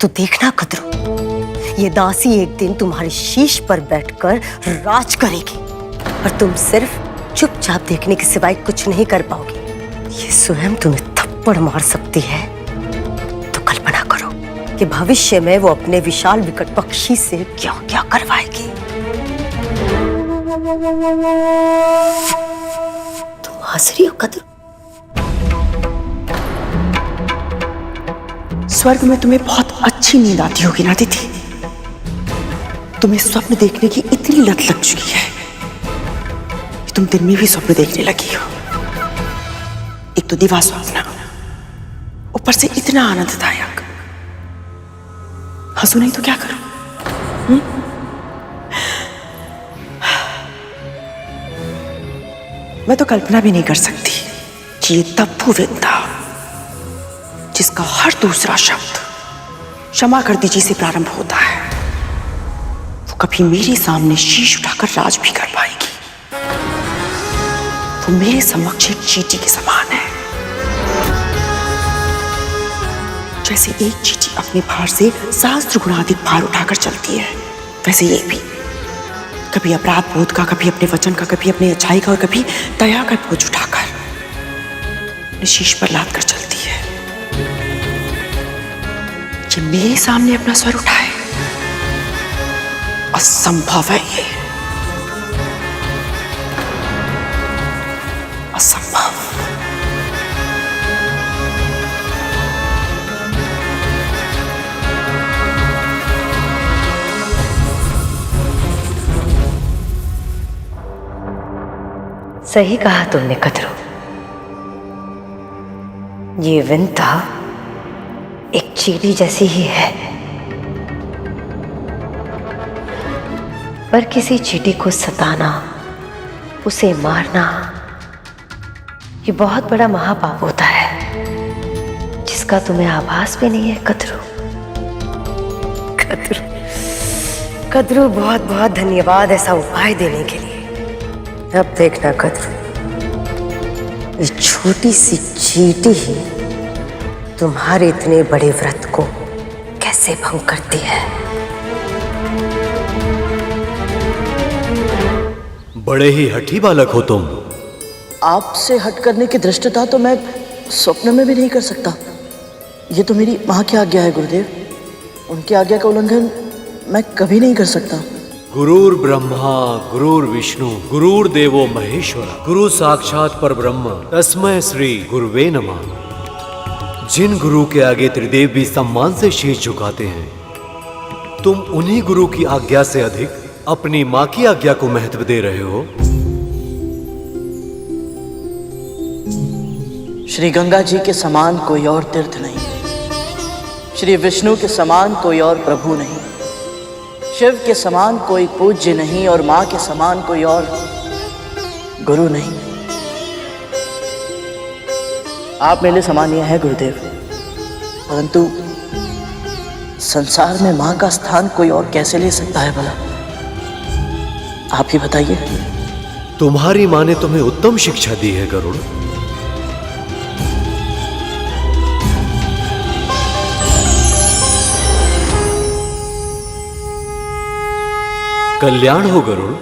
तो देखना कद्रू, ये दासी एक दिन तुम्हारे शीश पर बैठकर राज करेगी और तुम सिर्फ चुपचाप देखने के सिवाय कुछ नहीं कर पाओगी। ये स्वयं तुम्हें थप्पड़ मार सकती है, तो कल्पना करो कि भविष्य में वो अपने विशाल विकट पक्षी से क्या क्या करवाएगी। तुम हंस रही हो कद्रू? स्वर्ग में तुम्हें बहुत अच्छी नींद आती होगी ना दीदी। तुम्हें स्वप्न देखने की इतनी लत लग चुकी है कि तुम दिन में भी स्वप्न देखने लगी हो। एक तो दिवा स्वप्न, ऊपर से इतना आनंददायक। हंसू नहीं तो क्या करूं? मैं तो कल्पना भी नहीं कर सकती कि ये तब्बू विंता, जिसका हर दूसरा शब्द क्षमा कर दीजिए से प्रारंभ होता है, वो कभी मेरे सामने शीश उठाकर राज भी कर पाएगी। वो मेरे समक्ष एक चींटी के समान है। जैसे एक चींटी अपने भार से सहस्त्र गुणा अधिक भार उठाकर चलती है, वैसे ये भी कभी अपराध बोध का, कभी अपने वचन का, कभी अपनी अच्छाई का और कभी दया का बोझ उठाकर शीश पर लाद कर चलती है। ये मेरे सामने अपना स्वर उठाए, असंभव है। ये असंभव। सही कहा तुमने कद्रू। ये विंता एक चींटी जैसी ही है, पर किसी चींटी को सताना, उसे मारना, ये बहुत बड़ा महापाप होता है, जिसका तुम्हें आभास भी नहीं है कद्रू। कद्रू, कद्रू बहुत बहुत धन्यवाद ऐसा उपाय देने के लिए। अब देखना कद्रू, ये छोटी सी चींटी ही तुम्हारे इतने बड़े व्रत को कैसे भंग करती है। बड़े ही हठी बालक हो तुम। आपसे हट करने की धृष्टता तो मैं स्वप्न में भी नहीं कर सकता। ये तो मेरी माँ की आज्ञा है गुरुदेव। उनकी आज्ञा का उल्लंघन मैं कभी नहीं कर सकता। गुरुर ब्रह्मा गुरुर विष्णु गुरुर देवो महेश्वर गुरु साक्षात पर ब्रह्म तस्मै श्री गुरुवे नमः। जिन गुरु के आगे त्रिदेव भी सम्मान से शीश झुकाते हैं, तुम उन्हीं गुरु की आज्ञा से अधिक अपनी माँ की आज्ञा को महत्व दे रहे हो। श्री गंगा जी के समान कोई और तीर्थ नहीं, श्री विष्णु के समान कोई और प्रभु नहीं, शिव के समान कोई पूज्य नहीं और माँ के समान कोई और गुरु नहीं। आप मेरे समानीय हैं गुरुदेव, परंतु संसार में माँ का स्थान कोई और कैसे ले सकता है भला? आप ही बताइए। तुम्हारी माँ ने तुम्हें उत्तम शिक्षा दी है गरुड़। कल्याण हो गरुड़।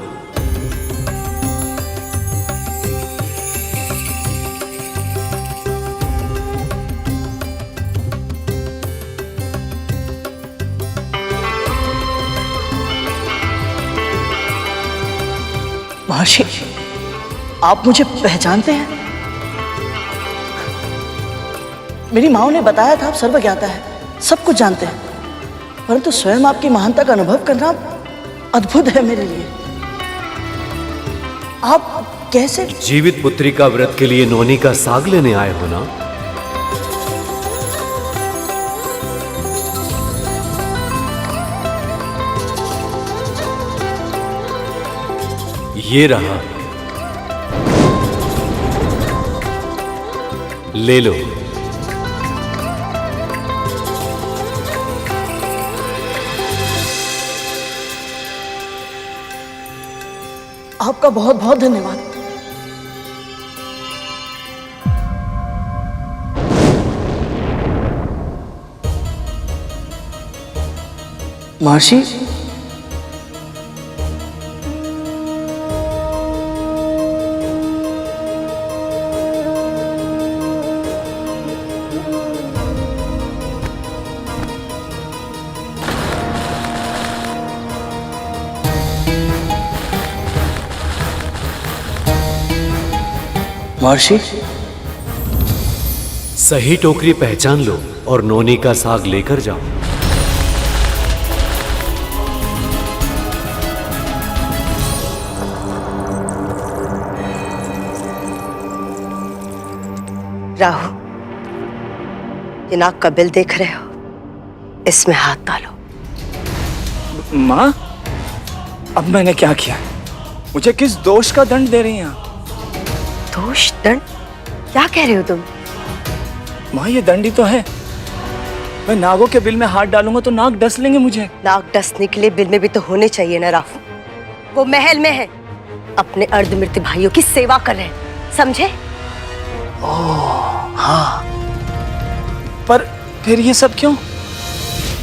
महर्षि, आप मुझे पहचानते हैं? मेरी माँ ने बताया था आप सर्वज्ञाता है, सब कुछ जानते हैं, परंतु स्वयं आपकी महानता का अनुभव करना अद्भुत है मेरे लिए। आप कैसे? जीवित पुत्री का व्रत के लिए नौनी का साग लेने आए हो ना? ये रहा। ले लो। आपका बहुत बहुत धन्यवाद। महर्षि, महर्षि, सही टोकरी पहचान लो और नोनी का साग लेकर जाओ। राहु, ये नाक का बिल देख रहे हो, इसमें हाथ डालो। माँ, अब मैंने क्या किया? मुझे किस दोष का दंड दे रही हैं आप? दोष, दंड? क्या कह रहे हो तुम? माँ, ये दंड ही तो है। मैं नागों के बिल में हाथ डालूंगा तो नाग डस लेंगे मुझे। नाग डसने के लिए बिल में भी तो होने चाहिए ना राहु। वो महल में है, अपने अर्धमृत भाइयों की सेवा कर रहे हैं, समझे? ओह हाँ, पर फिर ये सब क्यों?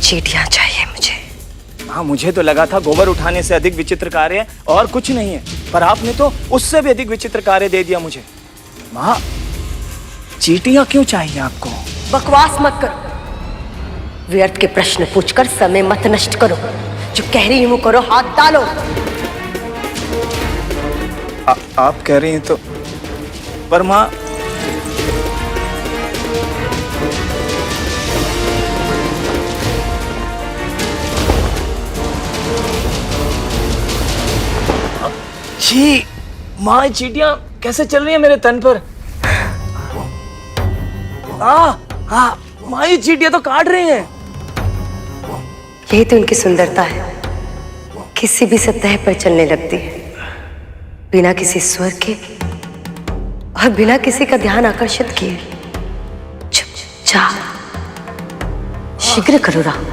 चींटियां चाहिए मुझे। हाँ, मुझे तो लगा था गोबर उठाने से अधिक विचित्र कार्य और कुछ नहीं है, पर आपने तो उससे भी अधिक विचित्र कार्य दे दिया मुझे। माँ, चींटियां क्यों चाहिए आपको? बकवास मत करो, व्यर्थ के प्रश्न पूछकर समय मत नष्ट करो। जो कह रही हूं करो, हाथ डालो। आप कह रही हैं तो, पर माँ, छी, माँ, चींटियां कैसे चल रही है मेरे तन पर? माँ, ये चींटियां तो काट रही हैं। यही तो इनकी सुंदरता है, किसी भी सतह पर चलने लगती है, बिना किसी स्वर के और बिना किसी का ध्यान आकर्षित किए। चुपचाप, शीघ्र करो राम।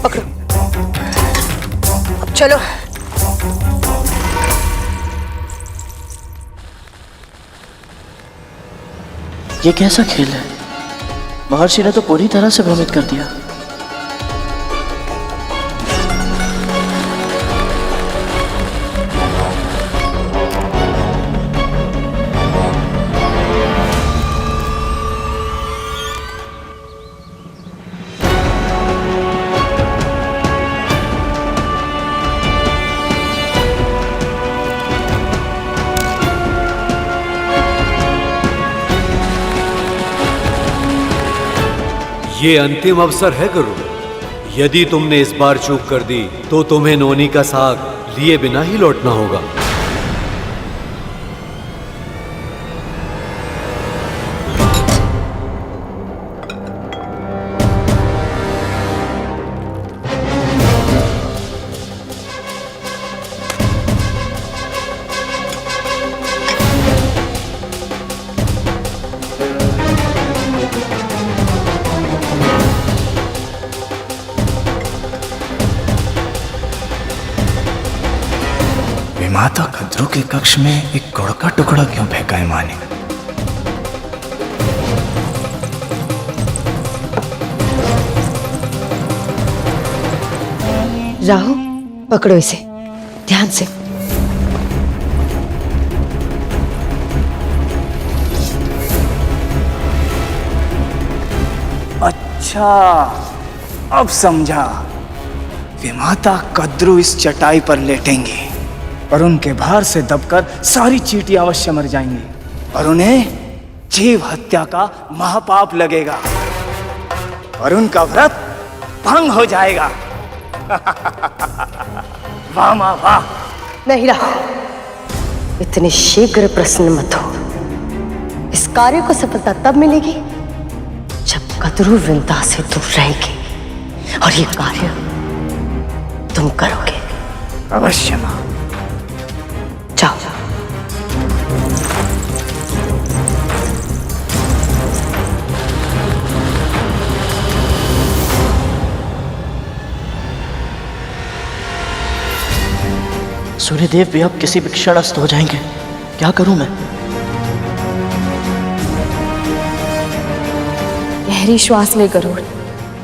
पकड़ो, अब चलो। ये कैसा खेल है? महर्षि ने तो पूरी तरह से भ्रमित कर दिया। ये अंतिम अवसर है गुरु। यदि तुमने इस बार चूक कर दी तो तुम्हें नोनी का साग लिए बिना ही लौटना होगा। माता कद्रू के कक्ष में एक गुड़ का टुकड़ा क्यों फेंका है माँ ने? राहु, पकड़ो इसे ध्यान से। अच्छा, अब समझा। विमाता कद्रू इस चटाई पर लेटेंगी और उनके भार से दबकर सारी चींटियां अवश्य मर जाएंगी और उन्हें जीव हत्या का महापाप लगेगा और उनका व्रत भंग हो जाएगा। वाह माँ वाह। नहीं राहु, इतने शीघ्र प्रसन्न मत हो। इस कार्य को सफलता तब मिलेगी कद्रू वृंदा से दूर रहेंगे और ये कार्य तुम करोगे। अवश्य मां। जाओ। सूर्यदेव भी अब किसी भी क्षण अस्त हो जाएंगे। क्या करूं मैं? गहरी श्वास ले गरुड़।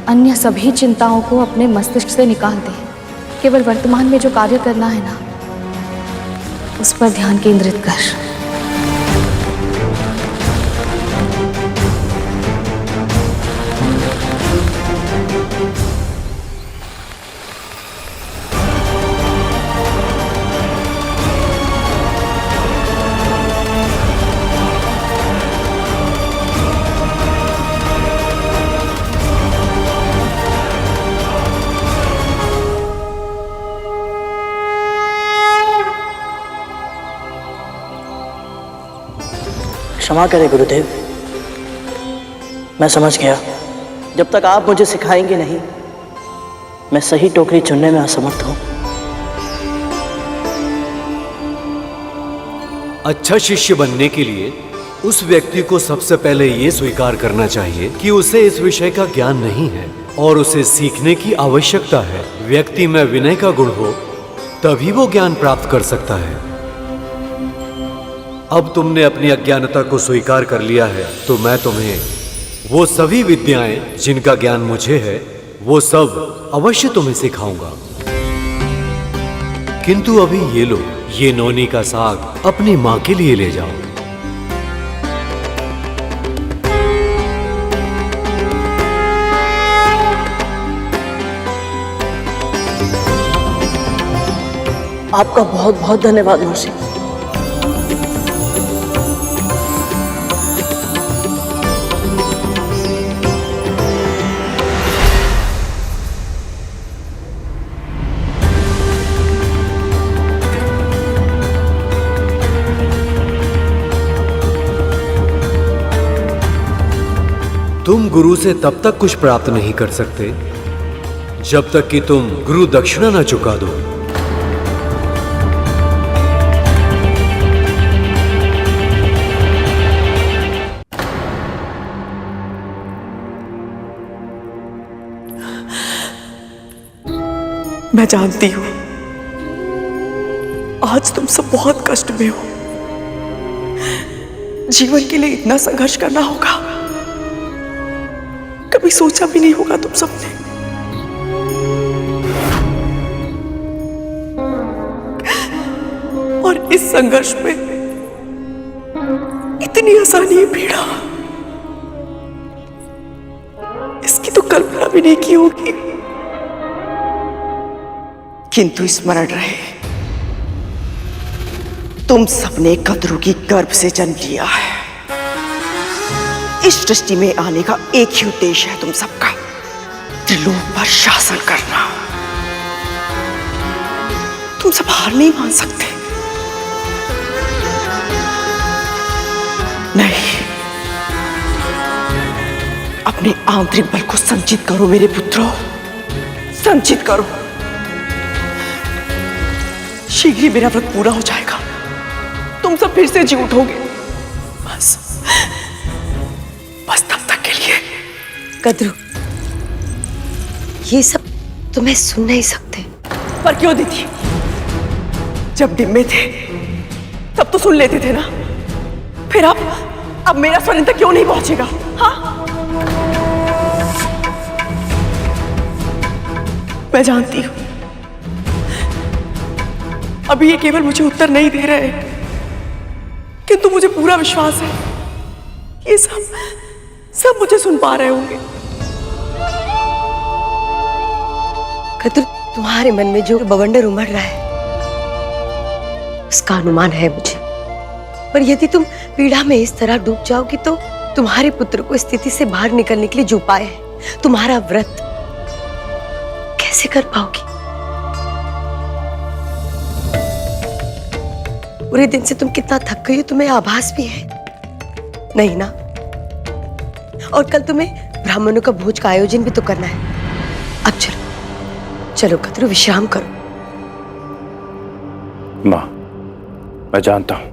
अन्य सभी चिंताओं को अपने मस्तिष्क से निकाल दे। केवल वर्तमान में जो कार्य करना है ना, उस पर ध्यान केंद्रित कर। क्षमा करें गुरुदेव, मैं समझ गया। जब तक आप मुझे सिखाएंगे नहीं, मैं सही टोकरी चुनने में असमर्थ हूं। अच्छा शिष्य बनने के लिए उस व्यक्ति को सबसे पहले ये स्वीकार करना चाहिए कि उसे इस विषय का ज्ञान नहीं है और उसे सीखने की आवश्यकता है। व्यक्ति में विनय का गुण हो तभी वो ज्ञान प्राप्त कर सकता है। अब तुमने अपनी अज्ञानता को स्वीकार कर लिया है, तो मैं तुम्हें वो सभी विद्याएं जिनका ज्ञान मुझे है, वो सब अवश्य तुम्हें सिखाऊंगा। किंतु अभी ये लो, ये नौनी का साग अपनी मां के लिए ले जाओ। आपका बहुत बहुत धन्यवाद मौसी। तुम गुरु से तब तक कुछ प्राप्त नहीं कर सकते जब तक कि तुम गुरु दक्षिणा न चुका दो। मैं जानती हूं आज तुम सब बहुत कष्ट में हो। जीवन के लिए इतना संघर्ष करना होगा, कभी सोचा भी नहीं होगा तुम सबने। और इस संघर्ष में इतनी आसानी पीड़ा, इसकी तो कल्पना भी नहीं की होगी। किंतु स्मरण रहे, तुम सबने कद्रू की गर्भ से जन्म लिया है। इस सृष्टि में आने का एक ही उद्देश्य है तुम सबका, त्रिलोक पर शासन करना। तुम सब हार नहीं मान सकते। नहीं, अपने आंतरिक बल को संचित करो मेरे पुत्रों, संचित करो। शीघ्र ही मेरा व्रत पूरा हो जाएगा, तुम सब फिर से जी उठोगे। बस तब तक के लिए। कद्रू, ये सब तुम्हें सुन नहीं सकते। पर क्यों दीदी? जब डिम्बे थे तब तो सुन लेते थे ना। फिर अब मेरा स्वर इन तक क्यों नहीं पहुंचेगा? हाँ, मैं जानती हूं अभी ये केवल मुझे उत्तर नहीं दे रहे, किंतु मुझे पूरा विश्वास है ये सब मुझे सुन पा रहे होंगे। कद्रू, तुम्हारे मन में जो बवंडर उमड़ रहा है उसका अनुमान है मुझे, पर यदि तुम पीड़ा में इस तरह डूब जाओगी तो तुम्हारे पुत्र को स्थिति से बाहर निकलने के लिए जो उपाय है, तुम्हारा व्रत कैसे कर पाओगी? पूरे दिन से तुम कितना थक गई हो, तुम्हें आभास भी है नहीं ना? और कल तुम्हें ब्राह्मणों का भोज का आयोजन भी तो करना है। अब चलो चलो कद्रू, विश्राम करो। माँ, मैं जानता हूं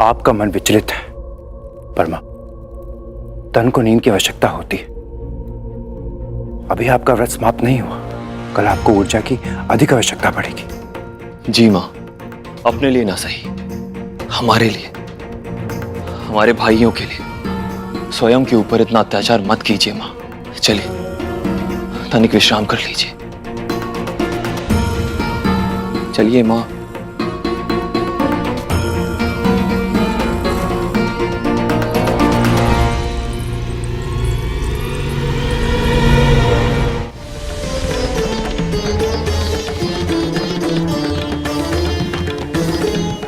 आपका मन विचलित है, पर माँ, तन को नींद की आवश्यकता होती है। अभी आपका व्रत समाप्त नहीं हुआ, कल आपको ऊर्जा की अधिक आवश्यकता पड़ेगी। जी माँ, अपने लिए ना सही, हमारे लिए, हमारे भाइयों के लिए स्वयं के ऊपर इतना अत्याचार मत कीजिए माँ। चलिए तनिक विश्राम कर लीजिए। चलिए माँ।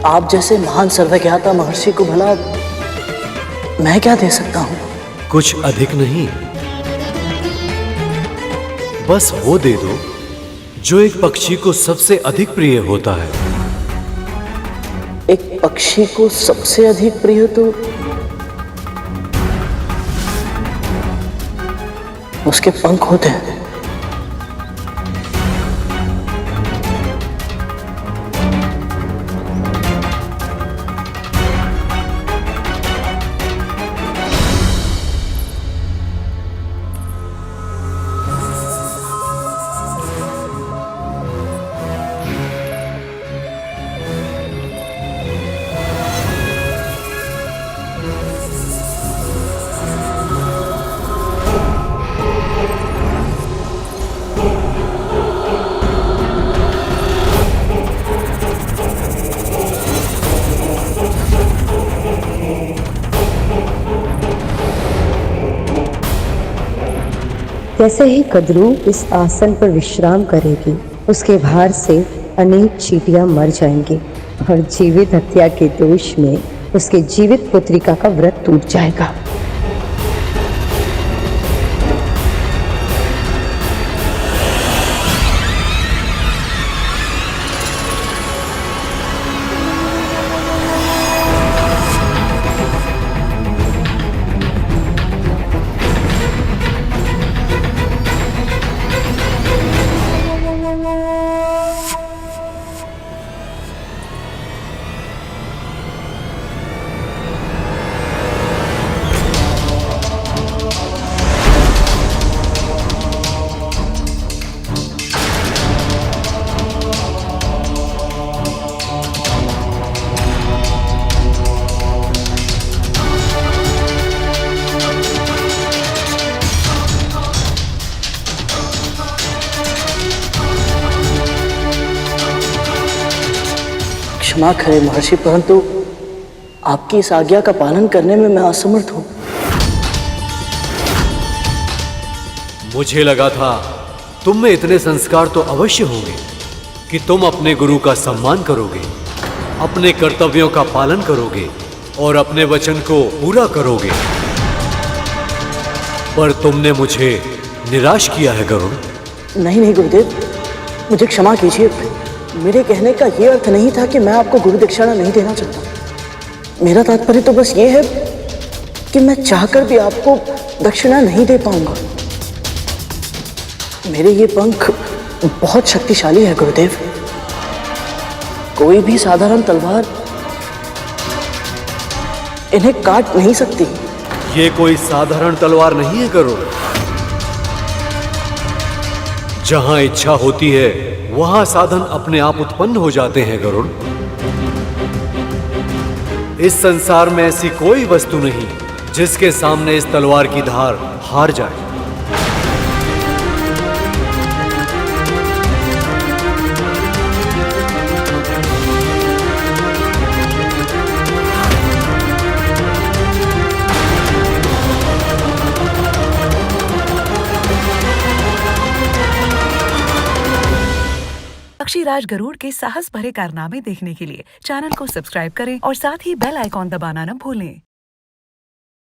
आप जैसे महान सर्वज्ञाता महर्षि को भला मैं क्या दे सकता हूं? कुछ अधिक नहीं, बस वो दे दो जो एक पक्षी को सबसे अधिक प्रिय होता है। एक पक्षी को सबसे अधिक प्रिय तो उसके पंख होते हैं। जैसे ही कद्रू इस आसन पर विश्राम करेगी, उसके भार से अनेक चींटियां मर जाएंगी और जीवित हत्या के दोष में उसके जीवित पुत्रिका का व्रत टूट जाएगा। क्षमा करें महर्षि, परंतु आपकी इस आज्ञा का पालन करने में मैं असमर्थ हूं। मुझे लगा था तुम में इतने संस्कार तो अवश्य होंगे कि तुम अपने गुरु का सम्मान करोगे, अपने कर्तव्यों का पालन करोगे और अपने वचन को पूरा करोगे, पर तुमने मुझे निराश किया है गरुड़। नहीं नहीं गुरुदेव, मुझे क्षमा कीजिए। मेरे कहने का यह अर्थ नहीं था कि मैं आपको गुरु दक्षिणा नहीं देना चाहता। मेरा तात्पर्य तो बस ये है कि मैं चाहकर भी आपको दक्षिणा नहीं दे पाऊंगा। मेरे ये पंख बहुत शक्तिशाली है गुरुदेव। कोई भी साधारण तलवार इन्हें काट नहीं सकती। ये कोई साधारण तलवार नहीं है गरुड़। जहां इच्छा होती है वहां साधन अपने आप उत्पन्न हो जाते हैं गरुड़। इस संसार में ऐसी कोई वस्तु नहीं जिसके सामने इस तलवार की धार हार जाए। पक्षीराज गरुड़ के साहस भरे कारनामे देखने के लिए चैनल को सब्सक्राइब करें और साथ ही बेल आइकॉन दबाना न भूलें।